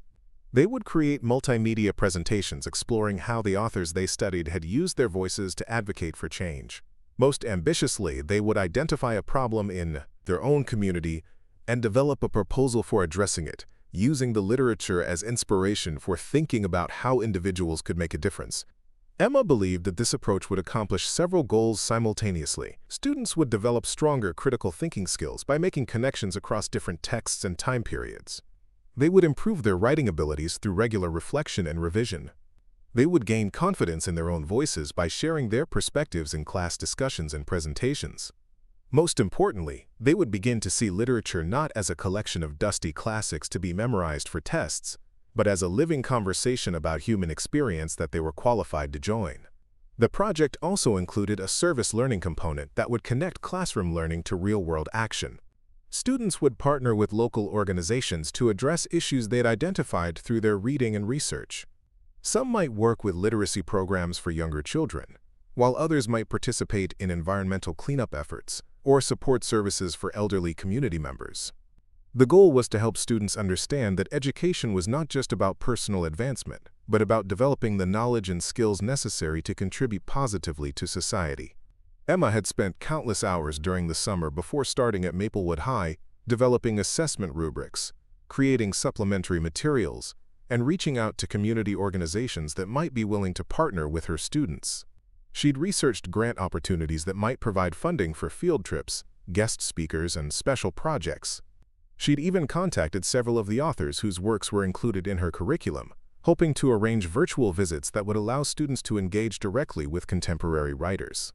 They would create multimedia presentations exploring how the authors they studied had used their voices to advocate for change. Most ambitiously, they would identify a problem in their own community and develop a proposal for addressing it, using the literature as inspiration for thinking about how individuals could make a difference. Emma believed that this approach would accomplish several goals simultaneously. Students would develop stronger critical thinking skills by making connections across different texts and time periods. They would improve their writing abilities through regular reflection and revision. They would gain confidence in their own voices by sharing their perspectives in class discussions and presentations. Most importantly, they would begin to see literature not as a collection of dusty classics to be memorized for tests, but as a living conversation about human experience that they were qualified to join. The project also included a service learning component that would connect classroom learning to real-world action. Students would partner with local organizations to address issues they'd identified through their reading and research. Some might work with literacy programs for younger children, while others might participate in environmental cleanup efforts or support services for elderly community members. The goal was to help students understand that education was not just about personal advancement, but about developing the knowledge and skills necessary to contribute positively to society. Emma had spent countless hours during the summer before starting at Maplewood High, developing assessment rubrics, creating supplementary materials, and reaching out to community organizations that might be willing to partner with her students. She'd researched grant opportunities that might provide funding for field trips, guest speakers, and special projects. She'd even contacted several of the authors whose works were included in her curriculum, hoping to arrange virtual visits that would allow students to engage directly with contemporary writers.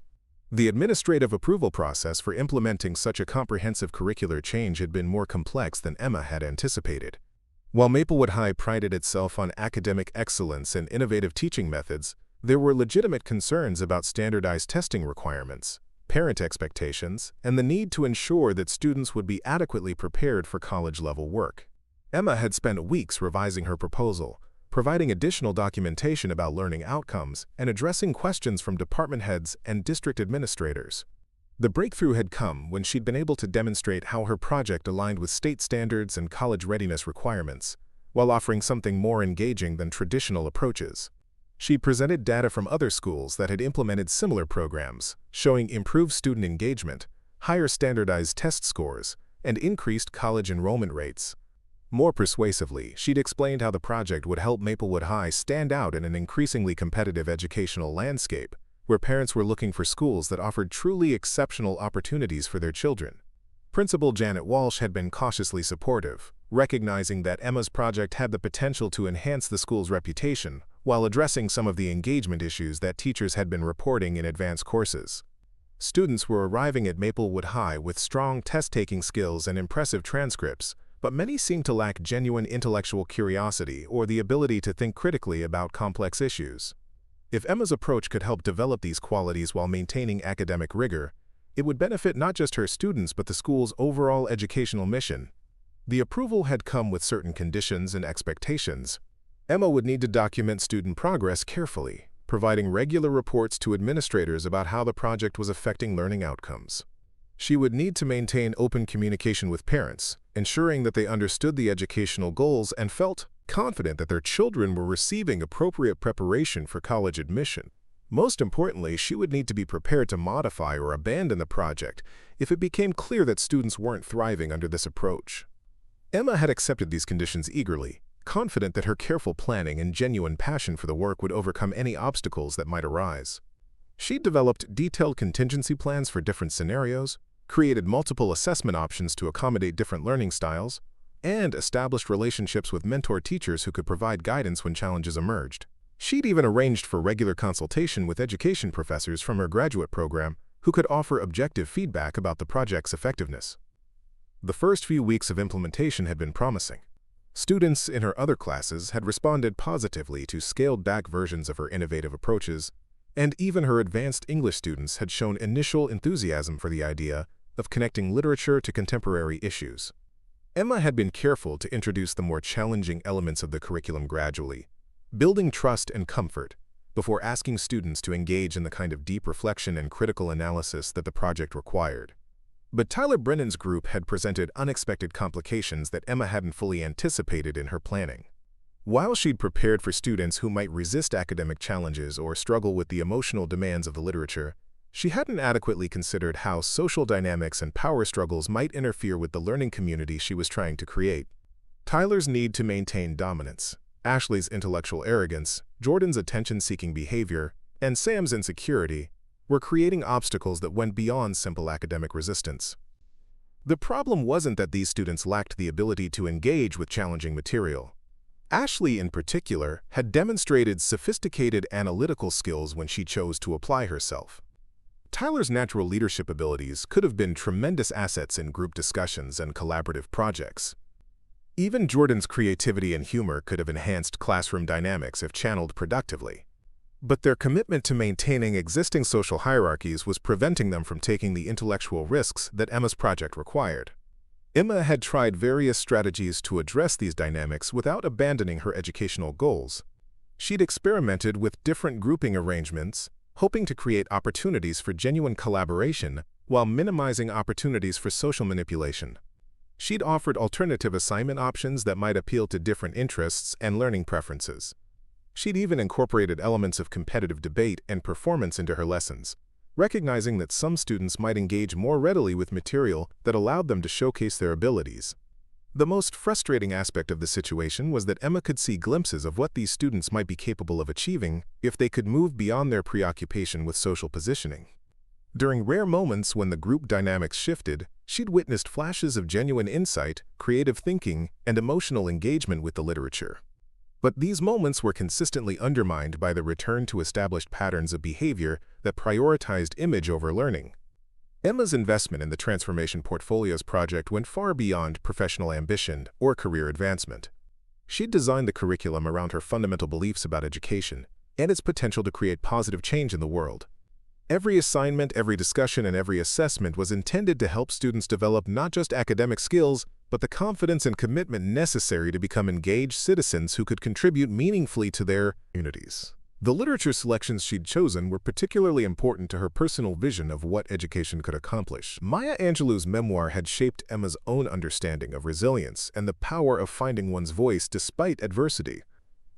The administrative approval process for implementing such a comprehensive curricular change had been more complex than Emma had anticipated. While Maplewood High prided itself on academic excellence and innovative teaching methods, there were legitimate concerns about standardized testing requirements, parent expectations, and the need to ensure that students would be adequately prepared for college-level work. Emma had spent weeks revising her proposal, providing additional documentation about learning outcomes, and addressing questions from department heads and district administrators. The breakthrough had come when she'd been able to demonstrate how her project aligned with state standards and college readiness requirements, while offering something more engaging than traditional approaches. She presented data from other schools that had implemented similar programs, showing improved student engagement, higher standardized test scores, and increased college enrollment rates. More persuasively, she'd explained how the project would help Maplewood High stand out in an increasingly competitive educational landscape, where parents were looking for schools that offered truly exceptional opportunities for their children. Principal Janet Walsh had been cautiously supportive, recognizing that Emma's project had the potential to enhance the school's reputation while addressing some of the engagement issues that teachers had been reporting in advanced courses. Students were arriving at Maplewood High with strong test-taking skills and impressive transcripts, but many seemed to lack genuine intellectual curiosity or the ability to think critically about complex issues. If Emma's approach could help develop these qualities while maintaining academic rigor, it would benefit not just her students but the school's overall educational mission. The approval had come with certain conditions and expectations. Emma would need to document student progress carefully, providing regular reports to administrators about how the project was affecting learning outcomes. She would need to maintain open communication with parents, ensuring that they understood the educational goals and felt confident that their children were receiving appropriate preparation for college admission. Most importantly, she would need to be prepared to modify or abandon the project if it became clear that students weren't thriving under this approach. Emma had accepted these conditions eagerly, confident that her careful planning and genuine passion for the work would overcome any obstacles that might arise. She developed detailed contingency plans for different scenarios, created multiple assessment options to accommodate different learning styles, and established relationships with mentor teachers who could provide guidance when challenges emerged. She'd even arranged for regular consultation with education professors from her graduate program who could offer objective feedback about the project's effectiveness. The first few weeks of implementation had been promising. Students in her other classes had responded positively to scaled-back versions of her innovative approaches, and even her advanced English students had shown initial enthusiasm for the idea of connecting literature to contemporary issues. Emma had been careful to introduce the more challenging elements of the curriculum gradually, building trust and comfort, before asking students to engage in the kind of deep reflection and critical analysis that the project required. But Tyler Brennan's group had presented unexpected complications that Emma hadn't fully anticipated in her planning. While she'd prepared for students who might resist academic challenges or struggle with the emotional demands of the literature, she hadn't adequately considered how social dynamics and power struggles might interfere with the learning community she was trying to create. Tyler's need to maintain dominance, Ashley's intellectual arrogance, Jordan's attention-seeking behavior, and Sam's insecurity were creating obstacles that went beyond simple academic resistance. The problem wasn't that these students lacked the ability to engage with challenging material. Ashley, in particular, had demonstrated sophisticated analytical skills when she chose to apply herself. Tyler's natural leadership abilities could have been tremendous assets in group discussions and collaborative projects. Even Jordan's creativity and humor could have enhanced classroom dynamics if channeled productively. But their commitment to maintaining existing social hierarchies was preventing them from taking the intellectual risks that Emma's project required. Emma had tried various strategies to address these dynamics without abandoning her educational goals. She'd experimented with different grouping arrangements, hoping to create opportunities for genuine collaboration while minimizing opportunities for social manipulation. She'd offered alternative assignment options that might appeal to different interests and learning preferences. She'd even incorporated elements of competitive debate and performance into her lessons, recognizing that some students might engage more readily with material that allowed them to showcase their abilities. The most frustrating aspect of the situation was that Emma could see glimpses of what these students might be capable of achieving if they could move beyond their preoccupation with social positioning. During rare moments when the group dynamics shifted, she'd witnessed flashes of genuine insight, creative thinking, and emotional engagement with the literature. But these moments were consistently undermined by the return to established patterns of behavior that prioritized image over learning. Emma's investment in the Transformation Portfolios project went far beyond professional ambition or career advancement. She'd designed the curriculum around her fundamental beliefs about education and its potential to create positive change in the world. Every assignment, every discussion, and every assessment was intended to help students develop not just academic skills, but the confidence and commitment necessary to become engaged citizens who could contribute meaningfully to their communities. The literature selections she'd chosen were particularly important to her personal vision of what education could accomplish. Maya Angelou's memoir had shaped Emma's own understanding of resilience and the power of finding one's voice despite adversity.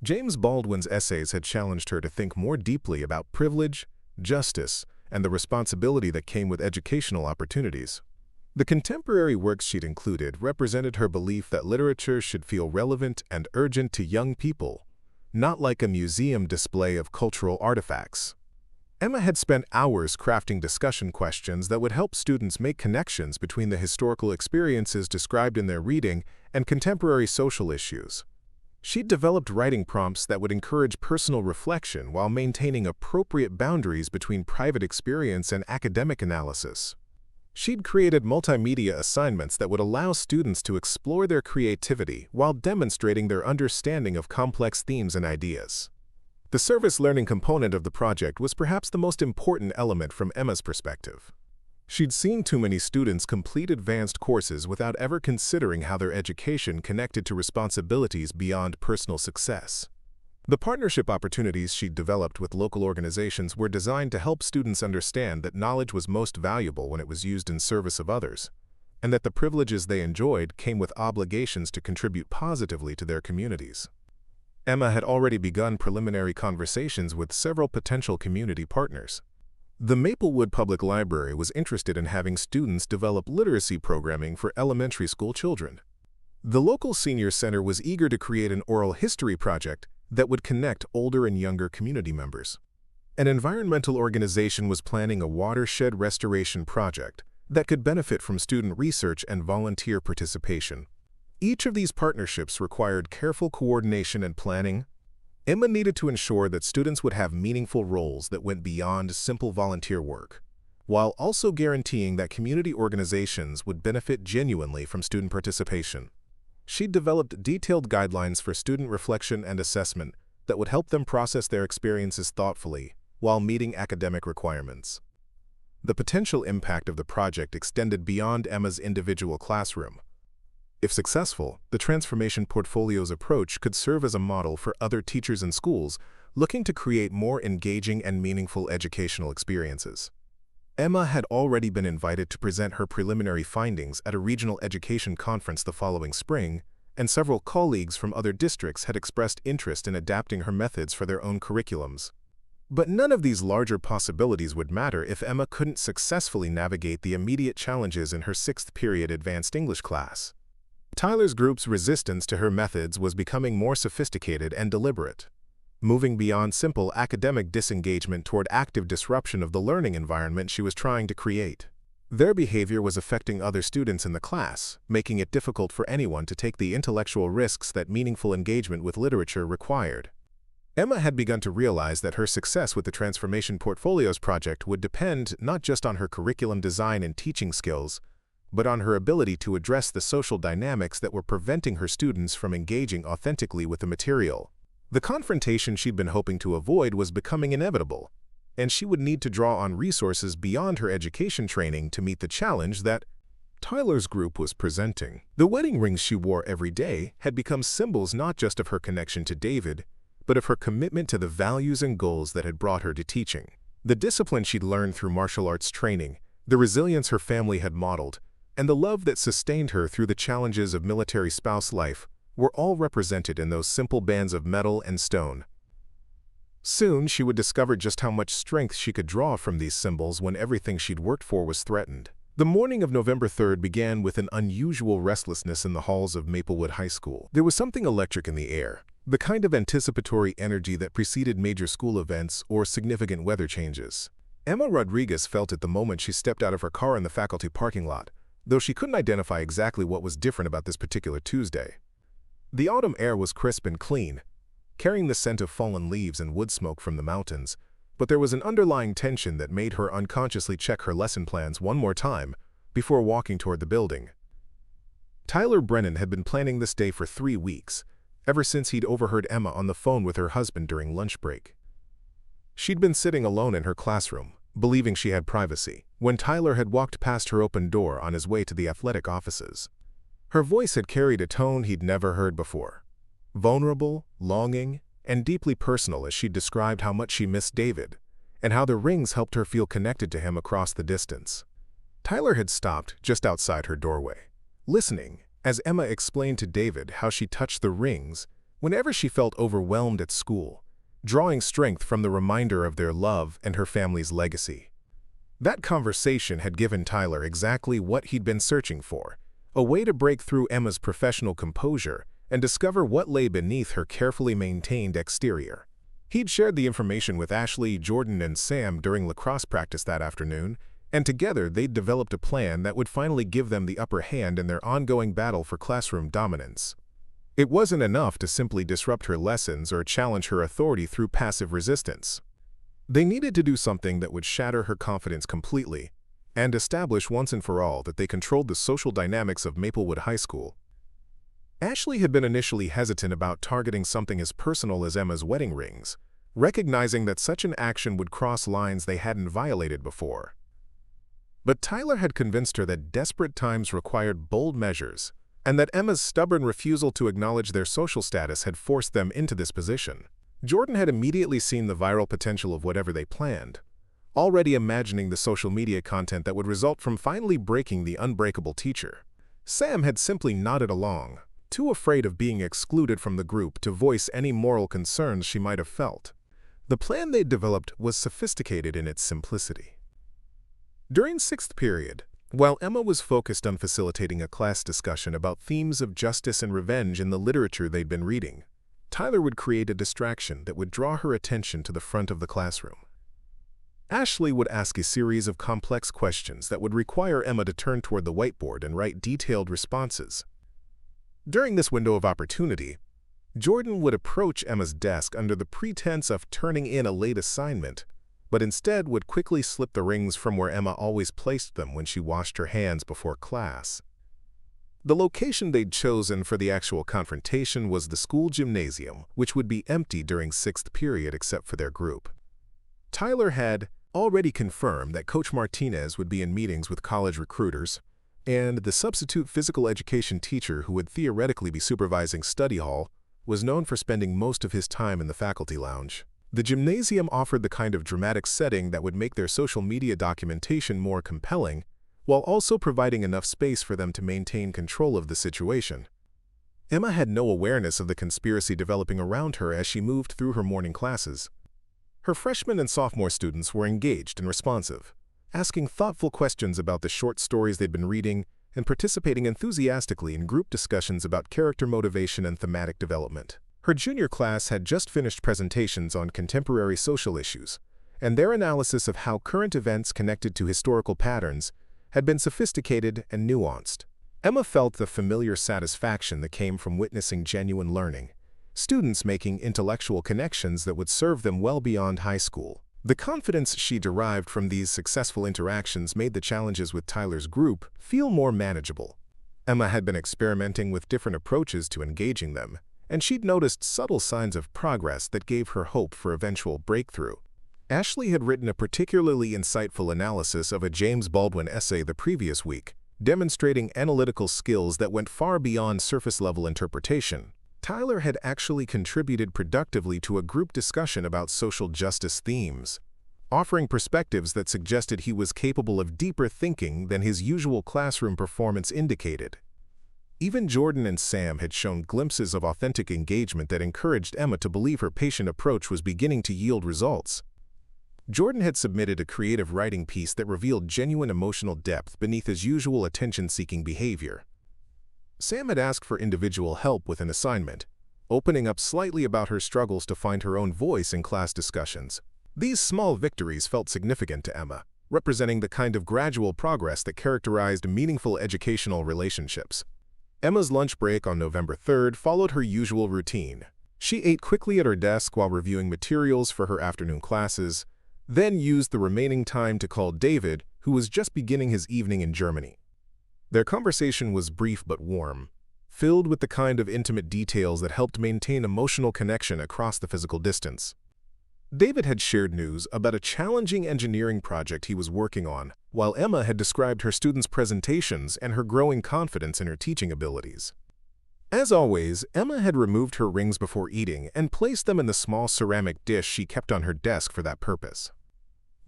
James Baldwin's essays had challenged her to think more deeply about privilege, justice, and the responsibility that came with educational opportunities. The contemporary works she'd included represented her belief that literature should feel relevant and urgent to young people, not like a museum display of cultural artifacts. Emma had spent hours crafting discussion questions that would help students make connections between the historical experiences described in their reading and contemporary social issues. She'd developed writing prompts that would encourage personal reflection while maintaining appropriate boundaries between private experience and academic analysis. She'd created multimedia assignments that would allow students to explore their creativity while demonstrating their understanding of complex themes and ideas. The service learning component of the project was perhaps the most important element from Emma's perspective. She'd seen too many students complete advanced courses without ever considering how their education connected to responsibilities beyond personal success. The partnership opportunities she'd developed with local organizations were designed to help students understand that knowledge was most valuable when it was used in service of others, and that the privileges they enjoyed came with obligations to contribute positively to their communities. Emma had already begun preliminary conversations with several potential community partners. The Maplewood Public Library was interested in having students develop literacy programming for elementary school children. The local senior center was eager to create an oral history project that would connect older and younger community members. An environmental organization was planning a watershed restoration project that could benefit from student research and volunteer participation. Each of these partnerships required careful coordination and planning. Emma needed to ensure that students would have meaningful roles that went beyond simple volunteer work, while also guaranteeing that community organizations would benefit genuinely from student participation. She developed detailed guidelines for student reflection and assessment that would help them process their experiences thoughtfully while meeting academic requirements. The potential impact of the project extended beyond Emma's individual classroom. If successful, the Transformation Portfolio's approach could serve as a model for other teachers and schools looking to create more engaging and meaningful educational experiences. Emma had already been invited to present her preliminary findings at a regional education conference the following spring, and several colleagues from other districts had expressed interest in adapting her methods for their own curriculums. But none of these larger possibilities would matter if Emma couldn't successfully navigate the immediate challenges in her 6th period advanced English class. Tyler's group's resistance to her methods was becoming more sophisticated and deliberate, moving beyond simple academic disengagement toward active disruption of the learning environment she was trying to create. Their behavior was affecting other students in the class, making it difficult for anyone to take the intellectual risks that meaningful engagement with literature required. Emma had begun to realize that her success with the Transformation Portfolios project would depend not just on her curriculum design and teaching skills, but on her ability to address the social dynamics that were preventing her students from engaging authentically with the material. The confrontation she'd been hoping to avoid was becoming inevitable, and she would need to draw on resources beyond her education training to meet the challenge that Tyler's group was presenting. The wedding rings she wore every day had become symbols not just of her connection to David, but of her commitment to the values and goals that had brought her to teaching. The discipline she'd learned through martial arts training, the resilience her family had modeled, and the love that sustained her through the challenges of military spouse life were all represented in those simple bands of metal and stone. Soon, she would discover just how much strength she could draw from these symbols when everything she'd worked for was threatened. The morning of November 3rd began with an unusual restlessness in the halls of Maplewood High School. There was something electric in the air, the kind of anticipatory energy that preceded major school events or significant weather changes. Emma Rodriguez felt it the moment she stepped out of her car in the faculty parking lot, though she couldn't identify exactly what was different about this particular Tuesday. The autumn air was crisp and clean, carrying the scent of fallen leaves and wood smoke from the mountains, but there was an underlying tension that made her unconsciously check her lesson plans one more time before walking toward the building. Tyler Brennan had been planning this day for 3 weeks, ever since he'd overheard Emma on the phone with her husband during lunch break. She'd been sitting alone in her classroom, believing she had privacy, when Tyler had walked past her open door on his way to the athletic offices. Her voice had carried a tone he'd never heard before, vulnerable, longing, and deeply personal as she described how much she missed David, and how the rings helped her feel connected to him across the distance. Tyler had stopped just outside her doorway, listening as Emma explained to David how she touched the rings whenever she felt overwhelmed at school, drawing strength from the reminder of their love and her family's legacy. That conversation had given Tyler exactly what he'd been searching for, a way to break through Emma's professional composure and discover what lay beneath her carefully maintained exterior. He'd shared the information with Ashley, Jordan, and Sam during lacrosse practice that afternoon, and together they'd developed a plan that would finally give them the upper hand in their ongoing battle for classroom dominance. It wasn't enough to simply disrupt her lessons or challenge her authority through passive resistance. They needed to do something that would shatter her confidence completely and establish once and for all that they controlled the social dynamics of Maplewood High School. Ashley had been initially hesitant about targeting something as personal as Emma's wedding rings, recognizing that such an action would cross lines they hadn't violated before. But Tyler had convinced her that desperate times required bold measures, and that Emma's stubborn refusal to acknowledge their social status had forced them into this position. Jordan had immediately seen the viral potential of whatever they planned, already imagining the social media content that would result from finally breaking the unbreakable teacher. Sam had simply nodded along, too afraid of being excluded from the group to voice any moral concerns she might have felt. The plan they'd developed was sophisticated in its simplicity. During sixth period, while Emma was focused on facilitating a class discussion about themes of justice and revenge in the literature they'd been reading, Tyler would create a distraction that would draw her attention to the front of the classroom. Ashley would ask a series of complex questions that would require Emma to turn toward the whiteboard and write detailed responses. During this window of opportunity, Jordan would approach Emma's desk under the pretense of turning in a late assignment, but instead would quickly slip the rings from where Emma always placed them when she washed her hands before class. The location they'd chosen for the actual confrontation was the school gymnasium, which would be empty during sixth period except for their group. Tyler had already confirmed that Coach Martinez would be in meetings with college recruiters, and the substitute physical education teacher who would theoretically be supervising study hall was known for spending most of his time in the faculty lounge. The gymnasium offered the kind of dramatic setting that would make their social media documentation more compelling, while also providing enough space for them to maintain control of the situation. Emma had no awareness of the conspiracy developing around her as she moved through her morning classes. Her freshman and sophomore students were engaged and responsive, asking thoughtful questions about the short stories they'd been reading and participating enthusiastically in group discussions about character motivation and thematic development. Her junior class had just finished presentations on contemporary social issues, and their analysis of how current events connected to historical patterns had been sophisticated and nuanced. Emma felt the familiar satisfaction that came from witnessing genuine learning, students making intellectual connections that would serve them well beyond high school. The confidence she derived from these successful interactions made the challenges with Tyler's group feel more manageable. Emma had been experimenting with different approaches to engaging them, and she'd noticed subtle signs of progress that gave her hope for eventual breakthrough. Ashley had written a particularly insightful analysis of a James Baldwin essay the previous week, demonstrating analytical skills that went far beyond surface-level interpretation. Tyler had actually contributed productively to a group discussion about social justice themes, offering perspectives that suggested he was capable of deeper thinking than his usual classroom performance indicated. Even Jordan and Sam had shown glimpses of authentic engagement that encouraged Emma to believe her patient approach was beginning to yield results. Jordan had submitted a creative writing piece that revealed genuine emotional depth beneath his usual attention-seeking behavior. Sam had asked for individual help with an assignment, opening up slightly about her struggles to find her own voice in class discussions. These small victories felt significant to Emma, representing the kind of gradual progress that characterized meaningful educational relationships. Emma's lunch break on November 3rd followed her usual routine. She ate quickly at her desk while reviewing materials for her afternoon classes, then used the remaining time to call David, who was just beginning his evening in Germany. Their conversation was brief but warm, filled with the kind of intimate details that helped maintain emotional connection across the physical distance. David had shared news about a challenging engineering project he was working on, while Emma had described her students' presentations and her growing confidence in her teaching abilities. As always, Emma had removed her rings before eating and placed them in the small ceramic dish she kept on her desk for that purpose.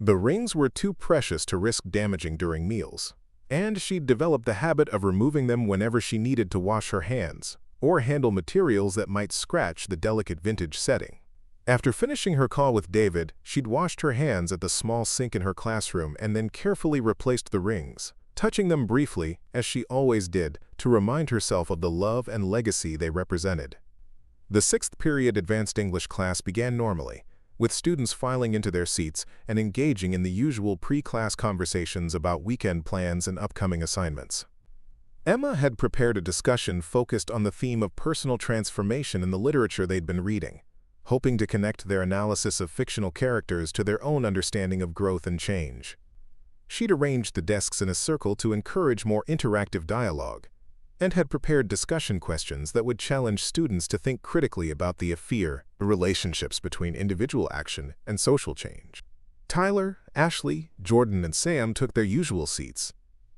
The rings were too precious to risk damaging during meals, and she'd developed the habit of removing them whenever she needed to wash her hands or handle materials that might scratch the delicate vintage setting. After finishing her call with David, she'd washed her hands at the small sink in her classroom and then carefully replaced the rings, touching them briefly, as she always did, to remind herself of the love and legacy they represented. The sixth period advanced English class began normally, with students filing into their seats and engaging in the usual pre-class conversations about weekend plans and upcoming assignments. Emma had prepared a discussion focused on the theme of personal transformation in the literature they'd been reading, hoping to connect their analysis of fictional characters to their own understanding of growth and change. She'd arranged the desks in a circle to encourage more interactive dialogue, and had prepared discussion questions that would challenge students to think critically about the relationships between individual action and social change. Tyler, Ashley, Jordan, and Sam took their usual seats,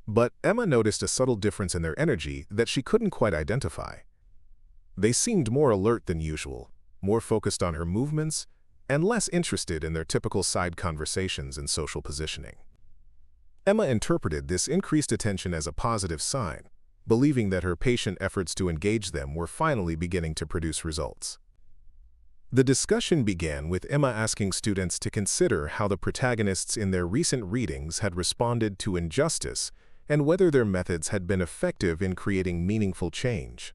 but Emma noticed a subtle difference in their energy that she couldn't quite identify. They seemed more alert than usual, more focused on her movements, and less interested in their typical side conversations and social positioning. Emma interpreted this increased attention as a positive sign, believing that her patient efforts to engage them were finally beginning to produce results. The discussion began with Emma asking students to consider how the protagonists in their recent readings had responded to injustice and whether their methods had been effective in creating meaningful change.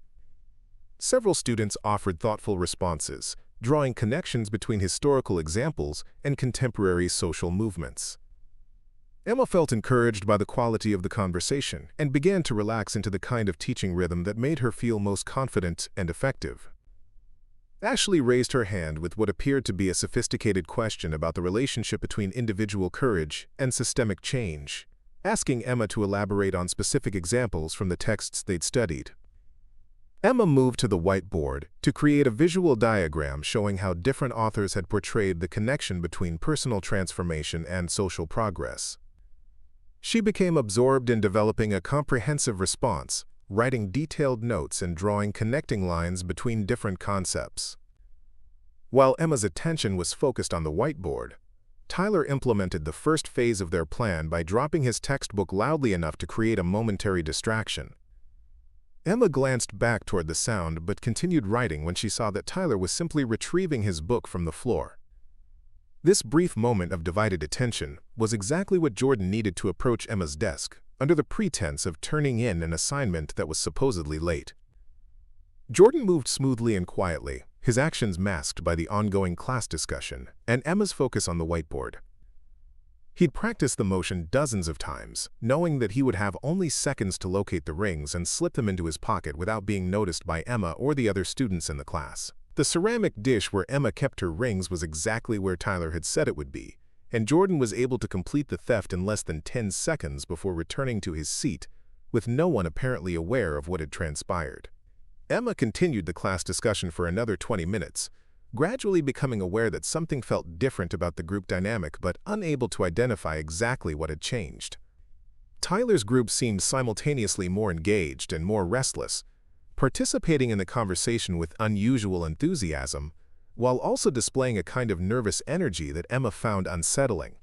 Several students offered thoughtful responses, drawing connections between historical examples and contemporary social movements. Emma felt encouraged by the quality of the conversation and began to relax into the kind of teaching rhythm that made her feel most confident and effective. Ashley raised her hand with what appeared to be a sophisticated question about the relationship between individual courage and systemic change, asking Emma to elaborate on specific examples from the texts they'd studied. Emma moved to the whiteboard to create a visual diagram showing how different authors had portrayed the connection between personal transformation and social progress. She became absorbed in developing a comprehensive response, writing detailed notes and drawing connecting lines between different concepts. While Emma's attention was focused on the whiteboard, Tyler implemented the first phase of their plan by dropping his textbook loudly enough to create a momentary distraction. Emma glanced back toward the sound but continued writing when she saw that Tyler was simply retrieving his book from the floor. This brief moment of divided attention was exactly what Jordan needed to approach Emma's desk, under the pretense of turning in an assignment that was supposedly late. Jordan moved smoothly and quietly, his actions masked by the ongoing class discussion and Emma's focus on the whiteboard. He'd practiced the motion dozens of times, knowing that he would have only seconds to locate the rings and slip them into his pocket without being noticed by Emma or the other students in the class. The ceramic dish where Emma kept her rings was exactly where Tyler had said it would be, and Jordan was able to complete the theft in less than 10 seconds before returning to his seat, with no one apparently aware of what had transpired. Emma continued the class discussion for another 20 minutes, gradually becoming aware that something felt different about the group dynamic but unable to identify exactly what had changed. Tyler's group seemed simultaneously more engaged and more restless, participating in the conversation with unusual enthusiasm, while also displaying a kind of nervous energy that Emma found unsettling.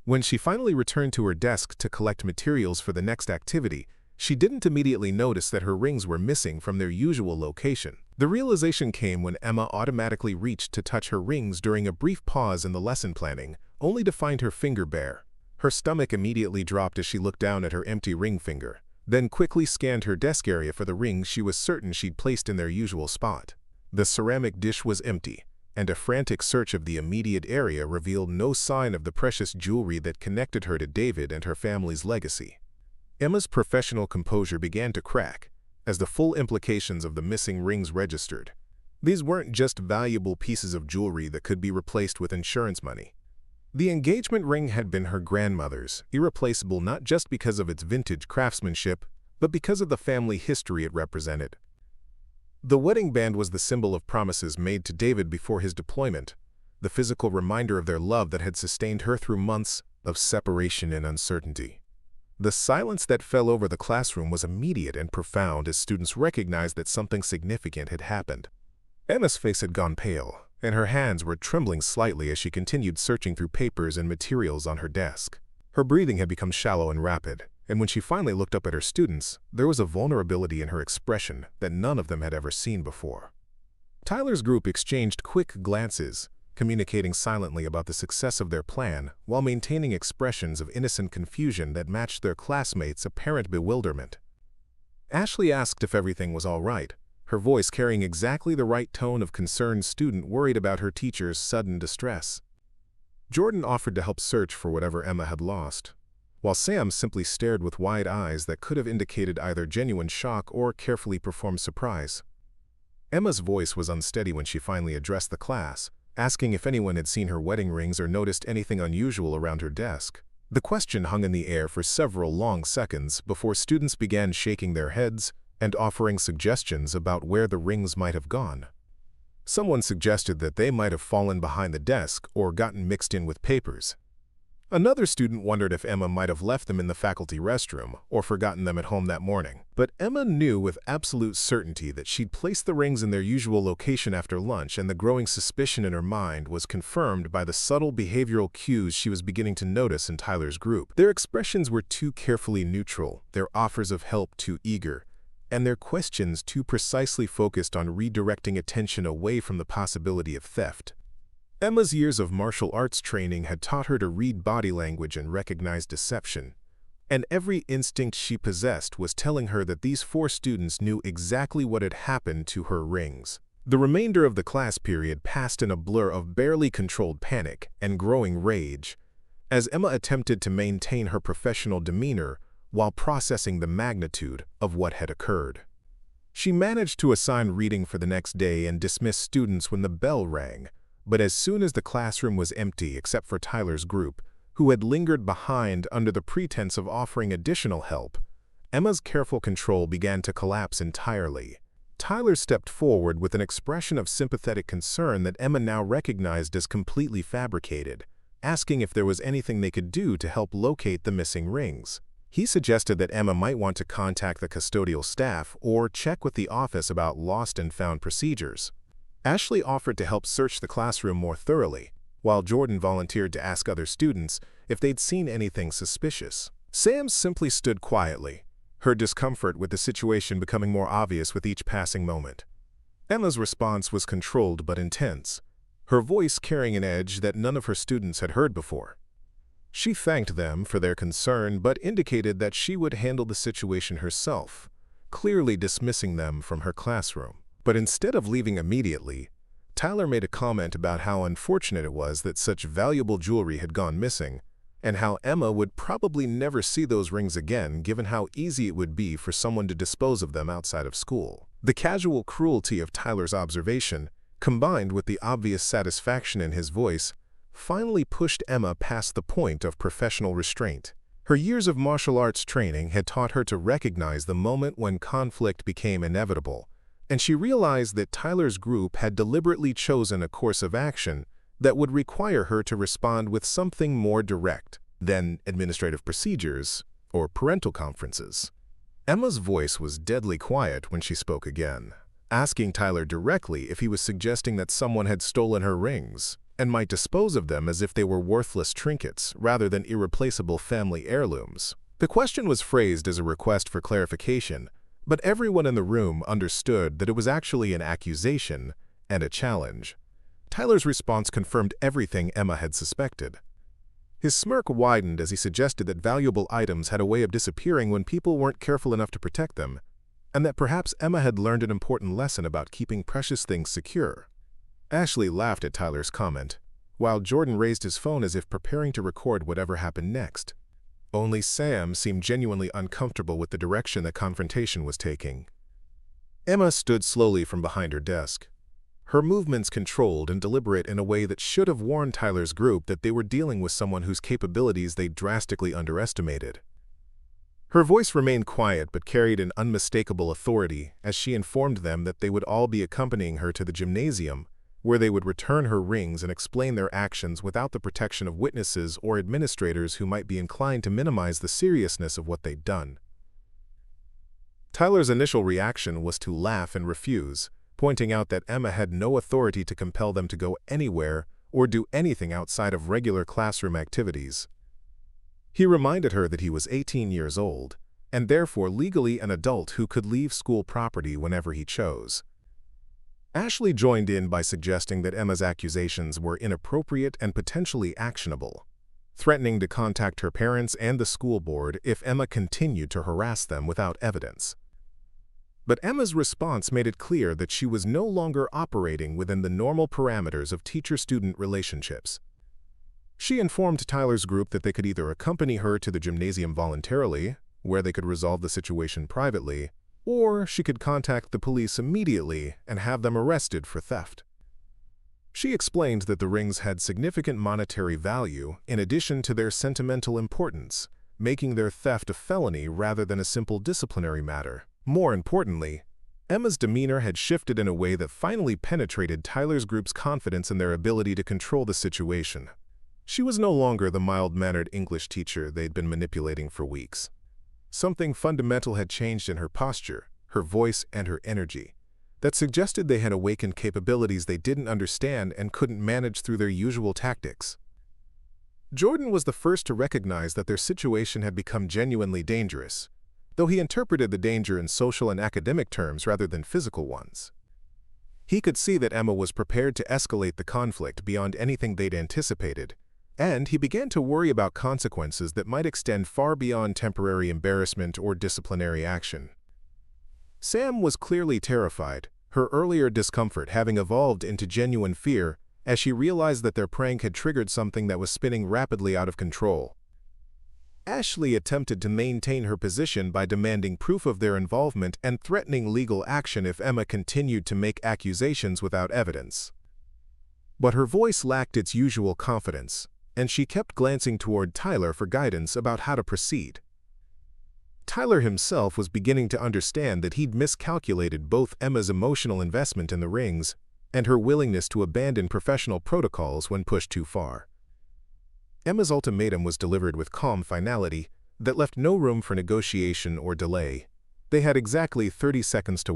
When she finally returned to her desk to collect materials for the next activity, she didn't immediately notice that her rings were missing from their usual location. The realization came when Emma automatically reached to touch her rings during a brief pause in the lesson planning, only to find her finger bare. Her stomach immediately dropped as she looked down at her empty ring finger, then quickly scanned her desk area for the rings she was certain she'd placed in their usual spot. The ceramic dish was empty, and a frantic search of the immediate area revealed no sign of the precious jewelry that connected her to David and her family's legacy. Emma's professional composure began to crack as the full implications of the missing rings registered. These weren't just valuable pieces of jewelry that could be replaced with insurance money. The engagement ring had been her grandmother's, irreplaceable not just because of its vintage craftsmanship, but because of the family history it represented. The wedding band was the symbol of promises made to David before his deployment, the physical reminder of their love that had sustained her through months of separation and uncertainty. The silence that fell over the classroom was immediate and profound as students recognized that something significant had happened. Emma's face had gone pale, and her hands were trembling slightly as she continued searching through papers and materials on her desk. Her breathing had become shallow and rapid, and when she finally looked up at her students, there was a vulnerability in her expression that none of them had ever seen before. Tyler's group exchanged quick glances, communicating silently about the success of their plan while maintaining expressions of innocent confusion that matched their classmates' apparent bewilderment. Ashley asked if everything was all right, her voice carrying exactly the right tone of concerned student worried about her teacher's sudden distress. Jordan offered to help search for whatever Emma had lost, while Sam simply stared with wide eyes that could have indicated either genuine shock or carefully performed surprise. Emma's voice was unsteady when she finally addressed the class, asking if anyone had seen her wedding rings or noticed anything unusual around her desk. The question hung in the air for several long seconds before students began shaking their heads and offering suggestions about where the rings might have gone. Someone suggested that they might have fallen behind the desk or gotten mixed in with papers. Another student wondered if Emma might have left them in the faculty restroom or forgotten them at home that morning. But Emma knew with absolute certainty that she'd placed the rings in their usual location after lunch, and the growing suspicion in her mind was confirmed by the subtle behavioral cues she was beginning to notice in Tyler's group. Their expressions were too carefully neutral, their offers of help too eager, and their questions too precisely focused on redirecting attention away from the possibility of theft. Emma's years of martial arts training had taught her to read body language and recognize deception, and every instinct she possessed was telling her that these four students knew exactly what had happened to her rings. The remainder of the class period passed in a blur of barely controlled panic and growing rage, as Emma attempted to maintain her professional demeanor while processing the magnitude of what had occurred. She managed to assign reading for the next day and dismiss students when the bell rang, but as soon as the classroom was empty except for Tyler's group, who had lingered behind under the pretense of offering additional help, Emma's careful control began to collapse entirely. Tyler stepped forward with an expression of sympathetic concern that Emma now recognized as completely fabricated, asking if there was anything they could do to help locate the missing rings. He suggested that Emma might want to contact the custodial staff or check with the office about lost and found procedures. Ashley offered to help search the classroom more thoroughly, while Jordan volunteered to ask other students if they'd seen anything suspicious. Sam simply stood quietly, her discomfort with the situation becoming more obvious with each passing moment. Emma's response was controlled but intense, her voice carrying an edge that none of her students had heard before. She thanked them for their concern but indicated that she would handle the situation herself, clearly dismissing them from her classroom. But instead of leaving immediately, Tyler made a comment about how unfortunate it was that such valuable jewelry had gone missing, and how Emma would probably never see those rings again given how easy it would be for someone to dispose of them outside of school. The casual cruelty of Tyler's observation, combined with the obvious satisfaction in his voice, finally pushed Emma past the point of professional restraint. Her years of martial arts training had taught her to recognize the moment when conflict became inevitable, and she realized that Tyler's group had deliberately chosen a course of action that would require her to respond with something more direct than administrative procedures or parental conferences. Emma's voice was deadly quiet when she spoke again, asking Tyler directly if he was suggesting that someone had stolen her rings and might dispose of them as if they were worthless trinkets rather than irreplaceable family heirlooms. The question was phrased as a request for clarification, but everyone in the room understood that it was actually an accusation and a challenge. Tyler's response confirmed everything Emma had suspected. His smirk widened as he suggested that valuable items had a way of disappearing when people weren't careful enough to protect them, and that perhaps Emma had learned an important lesson about keeping precious things secure. Ashley laughed at Tyler's comment, while Jordan raised his phone as if preparing to record whatever happened next. Only Sam seemed genuinely uncomfortable with the direction the confrontation was taking. Emma stood slowly from behind her desk, her movements controlled and deliberate in a way that should have warned Tyler's group that they were dealing with someone whose capabilities they drastically underestimated. Her voice remained quiet but carried an unmistakable authority as she informed them that they would all be accompanying her to the gymnasium, where they would return her rings and explain their actions without the protection of witnesses or administrators who might be inclined to minimize the seriousness of what they'd done. Tyler's initial reaction was to laugh and refuse, pointing out that Emma had no authority to compel them to go anywhere or do anything outside of regular classroom activities. He reminded her that he was 18 years old, and therefore legally an adult who could leave school property whenever he chose. Ashley joined in by suggesting that Emma's accusations were inappropriate and potentially actionable, threatening to contact her parents and the school board if Emma continued to harass them without evidence. But Emma's response made it clear that she was no longer operating within the normal parameters of teacher-student relationships. She informed Tyler's group that they could either accompany her to the gymnasium voluntarily, where they could resolve the situation privately, or she could contact the police immediately and have them arrested for theft. She explained that the rings had significant monetary value in addition to their sentimental importance, making their theft a felony rather than a simple disciplinary matter. More importantly, Emma's demeanor had shifted in a way that finally penetrated Tyler's group's confidence in their ability to control the situation. She was no longer the mild-mannered English teacher they'd been manipulating for weeks. Something fundamental had changed in her posture, her voice, and her energy that suggested they had awakened capabilities they didn't understand and couldn't manage through their usual tactics. Jordan was the first to recognize that their situation had become genuinely dangerous, though he interpreted the danger in social and academic terms rather than physical ones. He could see that Emma was prepared to escalate the conflict beyond anything they'd anticipated, and he began to worry about consequences that might extend far beyond temporary embarrassment or disciplinary action. Sam was clearly terrified, her earlier discomfort having evolved into genuine fear as she realized that their prank had triggered something that was spinning rapidly out of control. Ashley attempted to maintain her position by demanding proof of their involvement and threatening legal action if Emma continued to make accusations without evidence. But her voice lacked its usual confidence, and she kept glancing toward Tyler for guidance about how to proceed. Tyler himself was beginning to understand that he'd miscalculated both Emma's emotional investment in the rings and her willingness to abandon professional protocols when pushed too far. Emma's ultimatum was delivered with calm finality that left no room for negotiation or delay. They had exactly 30 seconds to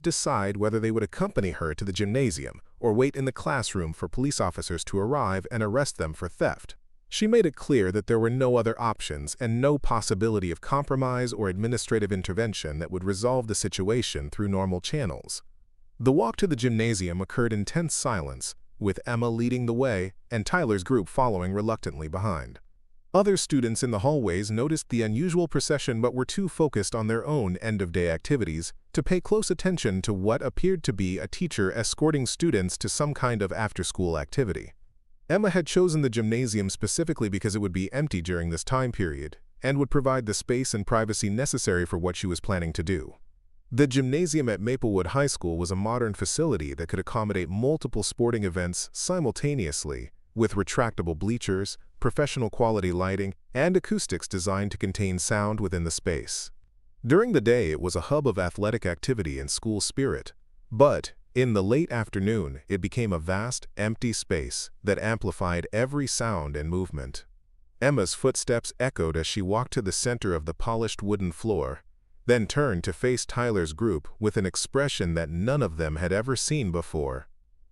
decide whether they would accompany her to the gymnasium or wait in the classroom for police officers to arrive and arrest them for theft. She made it clear that there were no other options and no possibility of compromise or administrative intervention that would resolve the situation through normal channels. The walk to the gymnasium occurred in tense silence, with Emma leading the way and Tyler's group following reluctantly behind. Other students in the hallways noticed the unusual procession but were too focused on their own end-of-day activities to pay close attention to what appeared to be a teacher escorting students to some kind of after-school activity. Emma had chosen the gymnasium specifically because it would be empty during this time period and would provide the space and privacy necessary for what she was planning to do. The gymnasium at Maplewood High School was a modern facility that could accommodate multiple sporting events simultaneously, with retractable bleachers, professional quality lighting, and acoustics designed to contain sound within the space. During the day, it was a hub of athletic activity and school spirit, but in the late afternoon, it became a vast, empty space that amplified every sound and movement. Emma's footsteps echoed as she walked to the center of the polished wooden floor, then turned to face Tyler's group with an expression that none of them had ever seen before.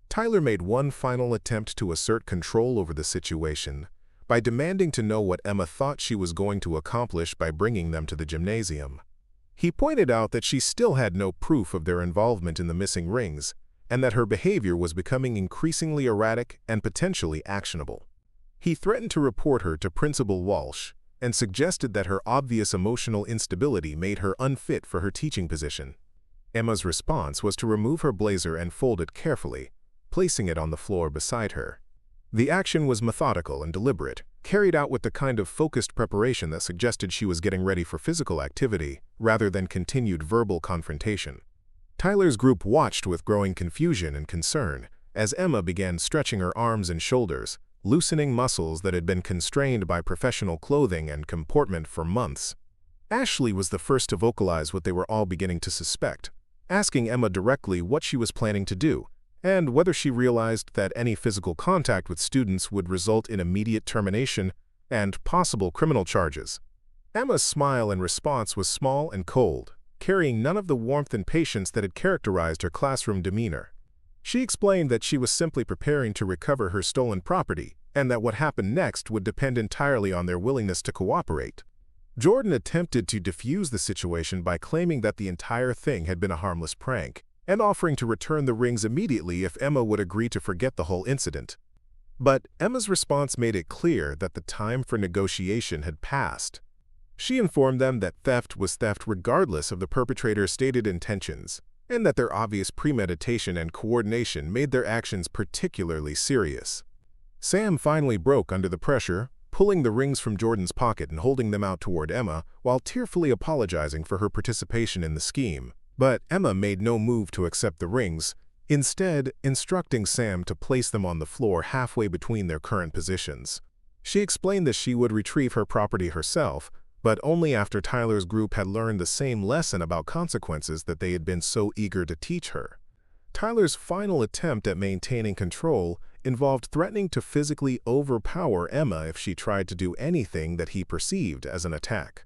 Tyler made one final attempt to assert control over the situation by demanding to know what Emma thought she was going to accomplish by bringing them to the gymnasium. He pointed out that she still had no proof of their involvement in the missing rings, and that her behavior was becoming increasingly erratic and potentially actionable. He threatened to report her to Principal Walsh and suggested that her obvious emotional instability made her unfit for her teaching position. Emma's response was to remove her blazer and fold it carefully, placing it on the floor beside her. The action was methodical and deliberate, carried out with the kind of focused preparation that suggested she was getting ready for physical activity rather than continued verbal confrontation. Tyler's group watched with growing confusion and concern as Emma began stretching her arms and shoulders, loosening muscles that had been constrained by professional clothing and comportment for months. Ashley was the first to vocalize what they were all beginning to suspect, asking Emma directly what she was planning to do and whether she realized that any physical contact with students would result in immediate termination and possible criminal charges. Emma's smile in response was small and cold, carrying none of the warmth and patience that had characterized her classroom demeanor. She explained that she was simply preparing to recover her stolen property and that what happened next would depend entirely on their willingness to cooperate. Jordan attempted to defuse the situation by claiming that the entire thing had been a harmless prank and offering to return the rings immediately if Emma would agree to forget the whole incident. But Emma's response made it clear that the time for negotiation had passed. She informed them that theft was theft regardless of the perpetrator's stated intentions, and that their obvious premeditation and coordination made their actions particularly serious. Sam finally broke under the pressure, pulling the rings from Jordan's pocket and holding them out toward Emma while tearfully apologizing for her participation in the scheme. But Emma made no move to accept the rings, instead instructing Sam to place them on the floor halfway between their current positions. She explained that she would retrieve her property herself, but only after Tyler's group had learned the same lesson about consequences that they had been so eager to teach her. Tyler's final attempt at maintaining control involved threatening to physically overpower Emma if she tried to do anything that he perceived as an attack.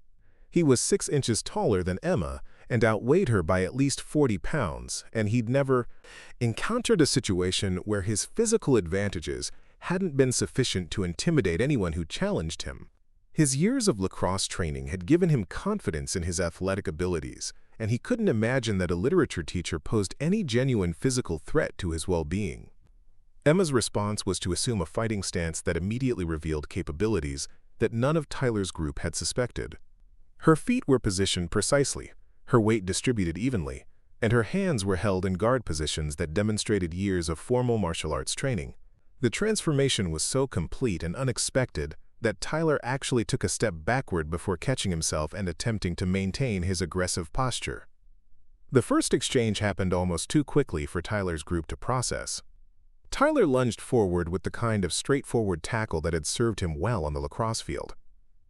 He was 6 inches taller than Emma and outweighed her by at least 40 pounds, and he'd never encountered a situation where his physical advantages hadn't been sufficient to intimidate anyone who challenged him. His years of lacrosse training had given him confidence in his athletic abilities, and he couldn't imagine that a literature teacher posed any genuine physical threat to his well-being. Emma's response was to assume a fighting stance that immediately revealed capabilities that none of Tyler's group had suspected. Her feet were positioned precisely, her weight distributed evenly, and her hands were held in guard positions that demonstrated years of formal martial arts training. The transformation was so complete and unexpected that Tyler actually took a step backward before catching himself and attempting to maintain his aggressive posture. The first exchange happened almost too quickly for Tyler's group to process. Tyler lunged forward with the kind of straightforward tackle that had served him well on the lacrosse field,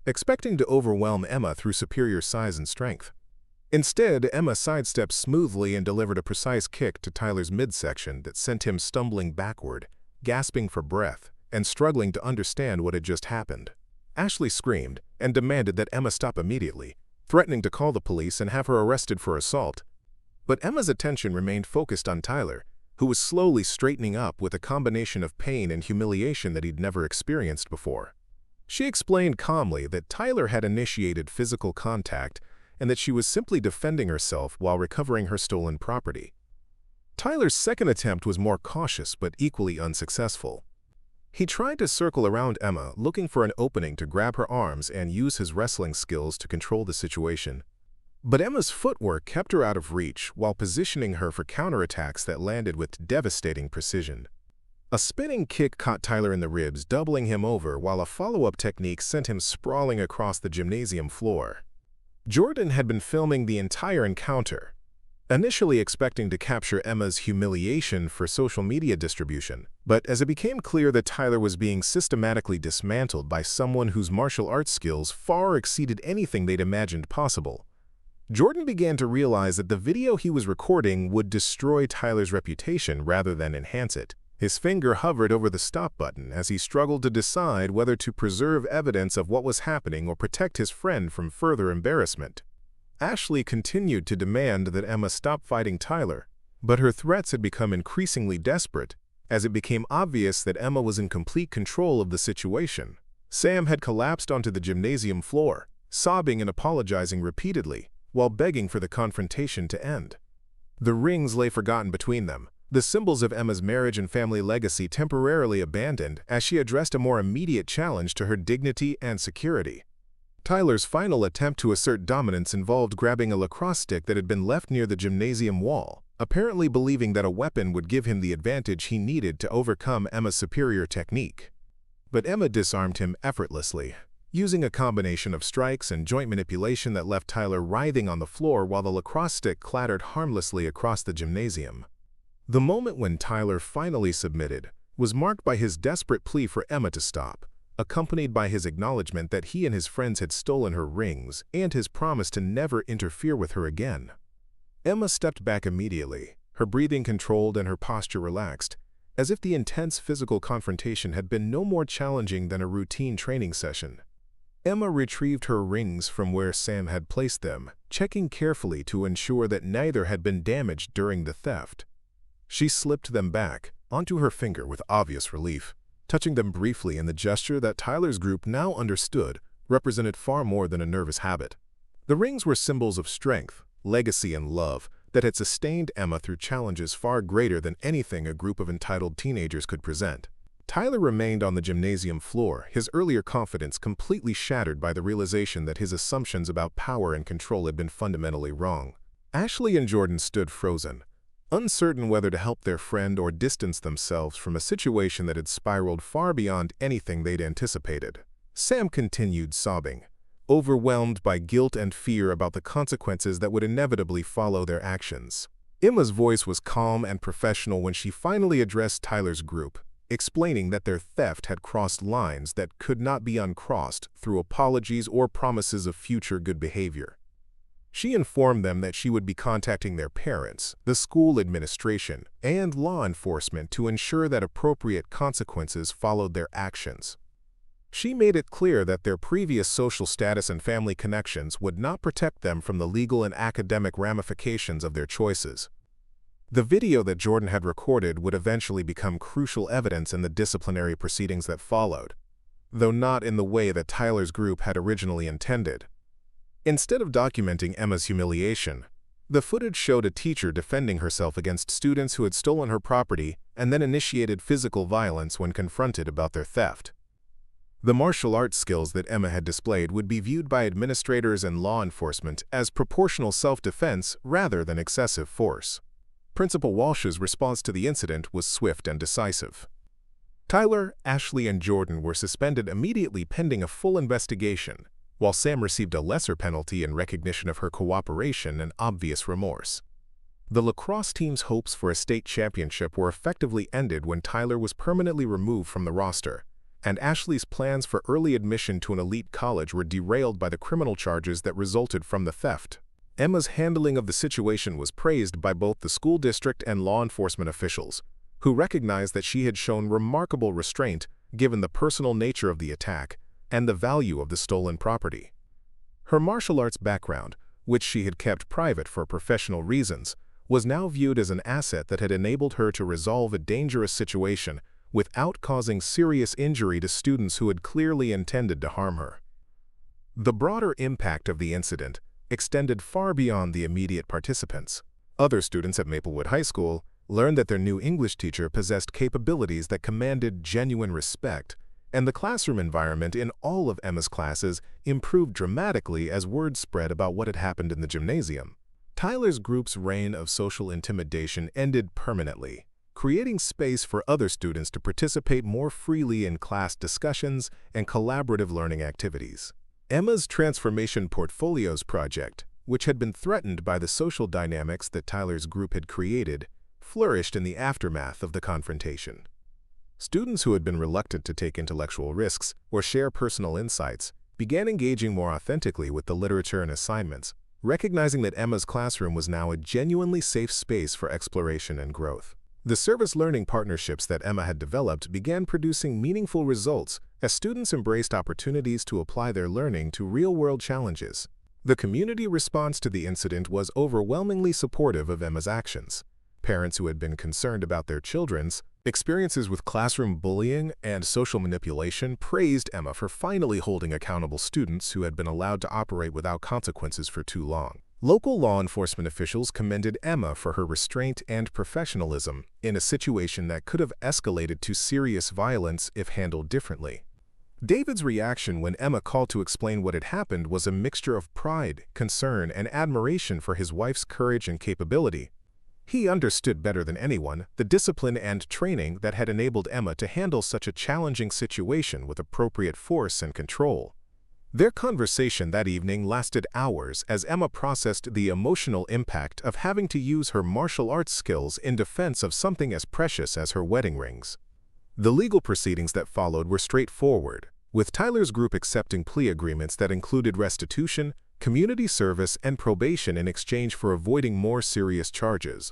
expecting to overwhelm Emma through superior size and strength. Instead, Emma sidestepped smoothly and delivered a precise kick to Tyler's midsection that sent him stumbling backward, gasping for breath, and struggling to understand what had just happened. Ashley screamed and demanded that Emma stop immediately, threatening to call the police and have her arrested for assault. But Emma's attention remained focused on Tyler, who was slowly straightening up with a combination of pain and humiliation that he'd never experienced before. She explained calmly that Tyler had initiated physical contact and that she was simply defending herself while recovering her stolen property. Tyler's second attempt was more cautious but equally unsuccessful. He tried to circle around Emma, looking for an opening to grab her arms and use his wrestling skills to control the situation. But Emma's footwork kept her out of reach while positioning her for counterattacks that landed with devastating precision. A spinning kick caught Tyler in the ribs, doubling him over, while a follow-up technique sent him sprawling across the gymnasium floor. Jordan had been filming the entire encounter, initially expecting to capture Emma's humiliation for social media distribution. But as it became clear that Tyler was being systematically dismantled by someone whose martial arts skills far exceeded anything they'd imagined possible, Jordan began to realize that the video he was recording would destroy Tyler's reputation rather than enhance it. His finger hovered over the stop button as he struggled to decide whether to preserve evidence of what was happening or protect his friend from further embarrassment. Ashley continued to demand that Emma stop fighting Tyler, but her threats had become increasingly desperate as it became obvious that Emma was in complete control of the situation. Sam had collapsed onto the gymnasium floor, sobbing and apologizing repeatedly, while begging for the confrontation to end. The rings lay forgotten between them, the symbols of Emma's marriage and family legacy temporarily abandoned as she addressed a more immediate challenge to her dignity and security. Tyler's final attempt to assert dominance involved grabbing a lacrosse stick that had been left near the gymnasium wall, apparently believing that a weapon would give him the advantage he needed to overcome Emma's superior technique. But Emma disarmed him effortlessly, using a combination of strikes and joint manipulation that left Tyler writhing on the floor while the lacrosse stick clattered harmlessly across the gymnasium. The moment when Tyler finally submitted was marked by his desperate plea for Emma to stop, accompanied by his acknowledgement that he and his friends had stolen her rings and his promise to never interfere with her again. Emma stepped back immediately, her breathing controlled and her posture relaxed, as if the intense physical confrontation had been no more challenging than a routine training session. Emma retrieved her rings from where Sam had placed them, checking carefully to ensure that neither had been damaged during the theft. She slipped them back onto her finger with obvious relief, touching them briefly in the gesture that Tyler's group now understood represented far more than a nervous habit. The rings were symbols of strength, legacy, and love that had sustained Emma through challenges far greater than anything a group of entitled teenagers could present. Tyler remained on the gymnasium floor, his earlier confidence completely shattered by the realization that his assumptions about power and control had been fundamentally wrong. Ashley and Jordan stood frozen, uncertain whether to help their friend or distance themselves from a situation that had spiraled far beyond anything they'd anticipated. Sam continued sobbing, overwhelmed by guilt and fear about the consequences that would inevitably follow their actions. Emma's voice was calm and professional when she finally addressed Tyler's group, explaining that their theft had crossed lines that could not be uncrossed through apologies or promises of future good behavior. She informed them that she would be contacting their parents, the school administration, and law enforcement to ensure that appropriate consequences followed their actions. She made it clear that their previous social status and family connections would not protect them from the legal and academic ramifications of their choices. The video that Jordan had recorded would eventually become crucial evidence in the disciplinary proceedings that followed, though not in the way that Tyler's group had originally intended. Instead of documenting Emma's humiliation, the footage showed a teacher defending herself against students who had stolen her property and then initiated physical violence when confronted about their theft. The martial arts skills that Emma had displayed would be viewed by administrators and law enforcement as proportional self-defense rather than excessive force. Principal Walsh's response to the incident was swift and decisive. Tyler, Ashley, and Jordan were suspended immediately pending a full investigation, while Sam received a lesser penalty in recognition of her cooperation and obvious remorse. The lacrosse team's hopes for a state championship were effectively ended when Tyler was permanently removed from the roster, and Ashley's plans for early admission to an elite college were derailed by the criminal charges that resulted from the theft. Emma's handling of the situation was praised by both the school district and law enforcement officials, who recognized that she had shown remarkable restraint given the personal nature of the attack and the value of the stolen property. Her martial arts background, which she had kept private for professional reasons, was now viewed as an asset that had enabled her to resolve a dangerous situation without causing serious injury to students who had clearly intended to harm her. The broader impact of the incident extended far beyond the immediate participants. Other students at Maplewood High School learned that their new English teacher possessed capabilities that commanded genuine respect, and the classroom environment in all of Emma's classes improved dramatically as word spread about what had happened in the gymnasium. Tyler's group's reign of social intimidation ended permanently, creating space for other students to participate more freely in class discussions and collaborative learning activities. Emma's Transformation Portfolios project, which had been threatened by the social dynamics that Tyler's group had created, flourished in the aftermath of the confrontation. Students who had been reluctant to take intellectual risks or share personal insights began engaging more authentically with the literature and assignments, recognizing that Emma's classroom was now a genuinely safe space for exploration and growth. The service learning partnerships that Emma had developed began producing meaningful results as students embraced opportunities to apply their learning to real-world challenges. The community response to the incident was overwhelmingly supportive of Emma's actions. Parents who had been concerned about their children's experiences with classroom bullying and social manipulation praised Emma for finally holding accountable students who had been allowed to operate without consequences for too long. Local law enforcement officials commended Emma for her restraint and professionalism in a situation that could have escalated to serious violence if handled differently. David's reaction when Emma called to explain what had happened was a mixture of pride, concern, and admiration for his wife's courage and capability. He understood better than anyone the discipline and training that had enabled Emma to handle such a challenging situation with appropriate force and control. Their conversation that evening lasted hours as Emma processed the emotional impact of having to use her martial arts skills in defense of something as precious as her wedding rings. The legal proceedings that followed were straightforward, with Tyler's group accepting plea agreements that included restitution, community service, and probation in exchange for avoiding more serious charges.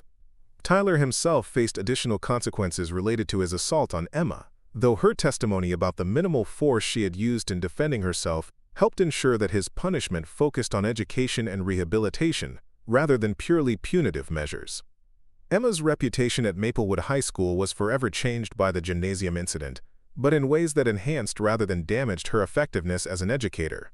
Tyler himself faced additional consequences related to his assault on Emma, though her testimony about the minimal force she had used in defending herself helped ensure that his punishment focused on education and rehabilitation rather than purely punitive measures. Emma's reputation at Maplewood High School was forever changed by the gymnasium incident, but in ways that enhanced rather than damaged her effectiveness as an educator.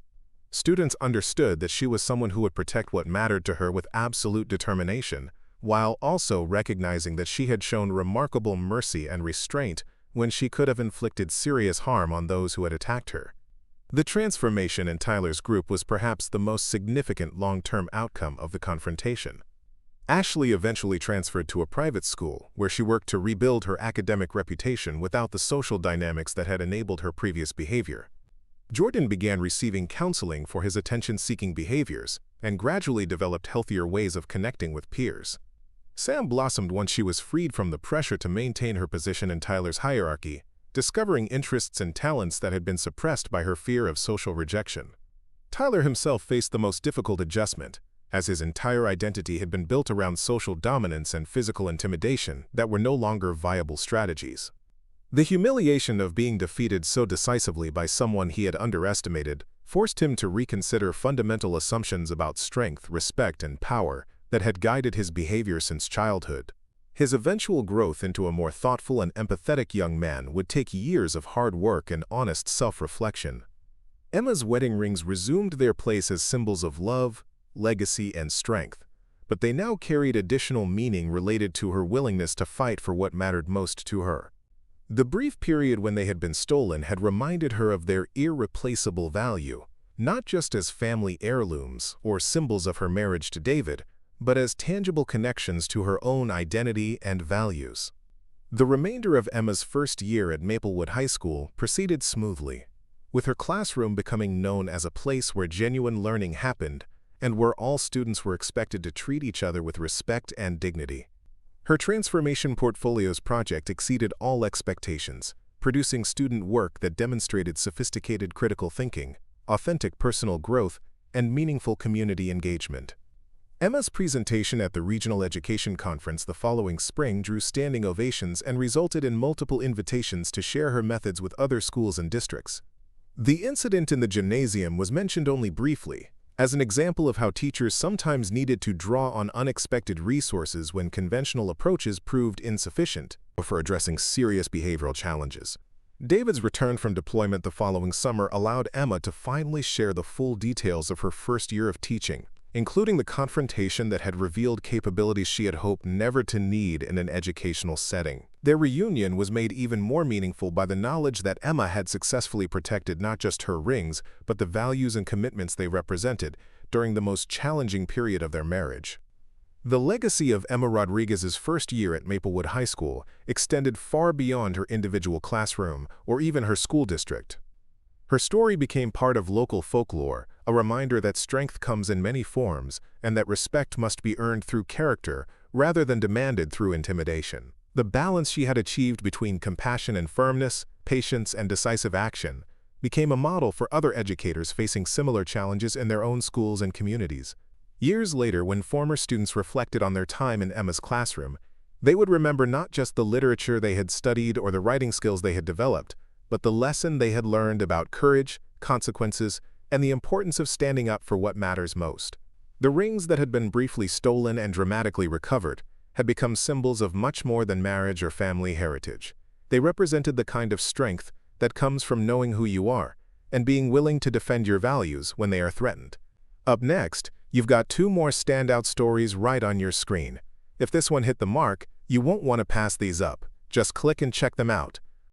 Students understood that she was someone who would protect what mattered to her with absolute determination, while also recognizing that she had shown remarkable mercy and restraint when she could have inflicted serious harm on those who had attacked her. The transformation in Tyler's group was perhaps the most significant long-term outcome of the confrontation. Ashley eventually transferred to a private school where she worked to rebuild her academic reputation without the social dynamics that had enabled her previous behavior. Jordan began receiving counseling for his attention-seeking behaviors and gradually developed healthier ways of connecting with peers. Sam blossomed once she was freed from the pressure to maintain her position in Tyler's hierarchy, discovering interests and talents that had been suppressed by her fear of social rejection. Tyler himself faced the most difficult adjustment, as his entire identity had been built around social dominance and physical intimidation that were no longer viable strategies. The humiliation of being defeated so decisively by someone he had underestimated forced him to reconsider fundamental assumptions about strength, respect, and power that had guided his behavior since childhood. His eventual growth into a more thoughtful and empathetic young man would take years of hard work and honest self-reflection. Emma's wedding rings resumed their place as symbols of love, legacy, and strength, but they now carried additional meaning related to her willingness to fight for what mattered most to her. The brief period when they had been stolen had reminded her of their irreplaceable value, not just as family heirlooms or symbols of her marriage to David, but as tangible connections to her own identity and values. The remainder of Emma's first year at Maplewood High School proceeded smoothly, with her classroom becoming known as a place where genuine learning happened and where all students were expected to treat each other with respect and dignity. Her Transformation Portfolios project exceeded all expectations, producing student work that demonstrated sophisticated critical thinking, authentic personal growth, and meaningful community engagement. Emma's presentation at the Regional Education Conference the following spring drew standing ovations and resulted in multiple invitations to share her methods with other schools and districts. The incident in the gymnasium was mentioned only briefly, as an example of how teachers sometimes needed to draw on unexpected resources when conventional approaches proved insufficient for addressing serious behavioral challenges. David's return from deployment the following summer allowed Emma to finally share the full details of her first year of teaching, including the confrontation that had revealed capabilities she had hoped never to need in an educational setting. Their reunion was made even more meaningful by the knowledge that Emma had successfully protected not just her rings, but the values and commitments they represented during the most challenging period of their marriage. The legacy of Emma Rodriguez's first year at Maplewood High School extended far beyond her individual classroom or even her school district. Her story became part of local folklore, a reminder that strength comes in many forms and that respect must be earned through character rather than demanded through intimidation. The balance she had achieved between compassion and firmness, patience and decisive action, became a model for other educators facing similar challenges in their own schools and communities. Years later, when former students reflected on their time in Emma's classroom, they would remember not just the literature they had studied or the writing skills they had developed, but the lesson they had learned about courage, consequences, and the importance of standing up for what matters most. The rings that had been briefly stolen and dramatically recovered had become symbols of much more than marriage or family heritage. They represented the kind of strength that comes from knowing who you are and being willing to defend your values when they are threatened. Up next, you've got two more standout stories right on your screen. If this one hit the mark, you won't want to pass these up. Just click and check them out.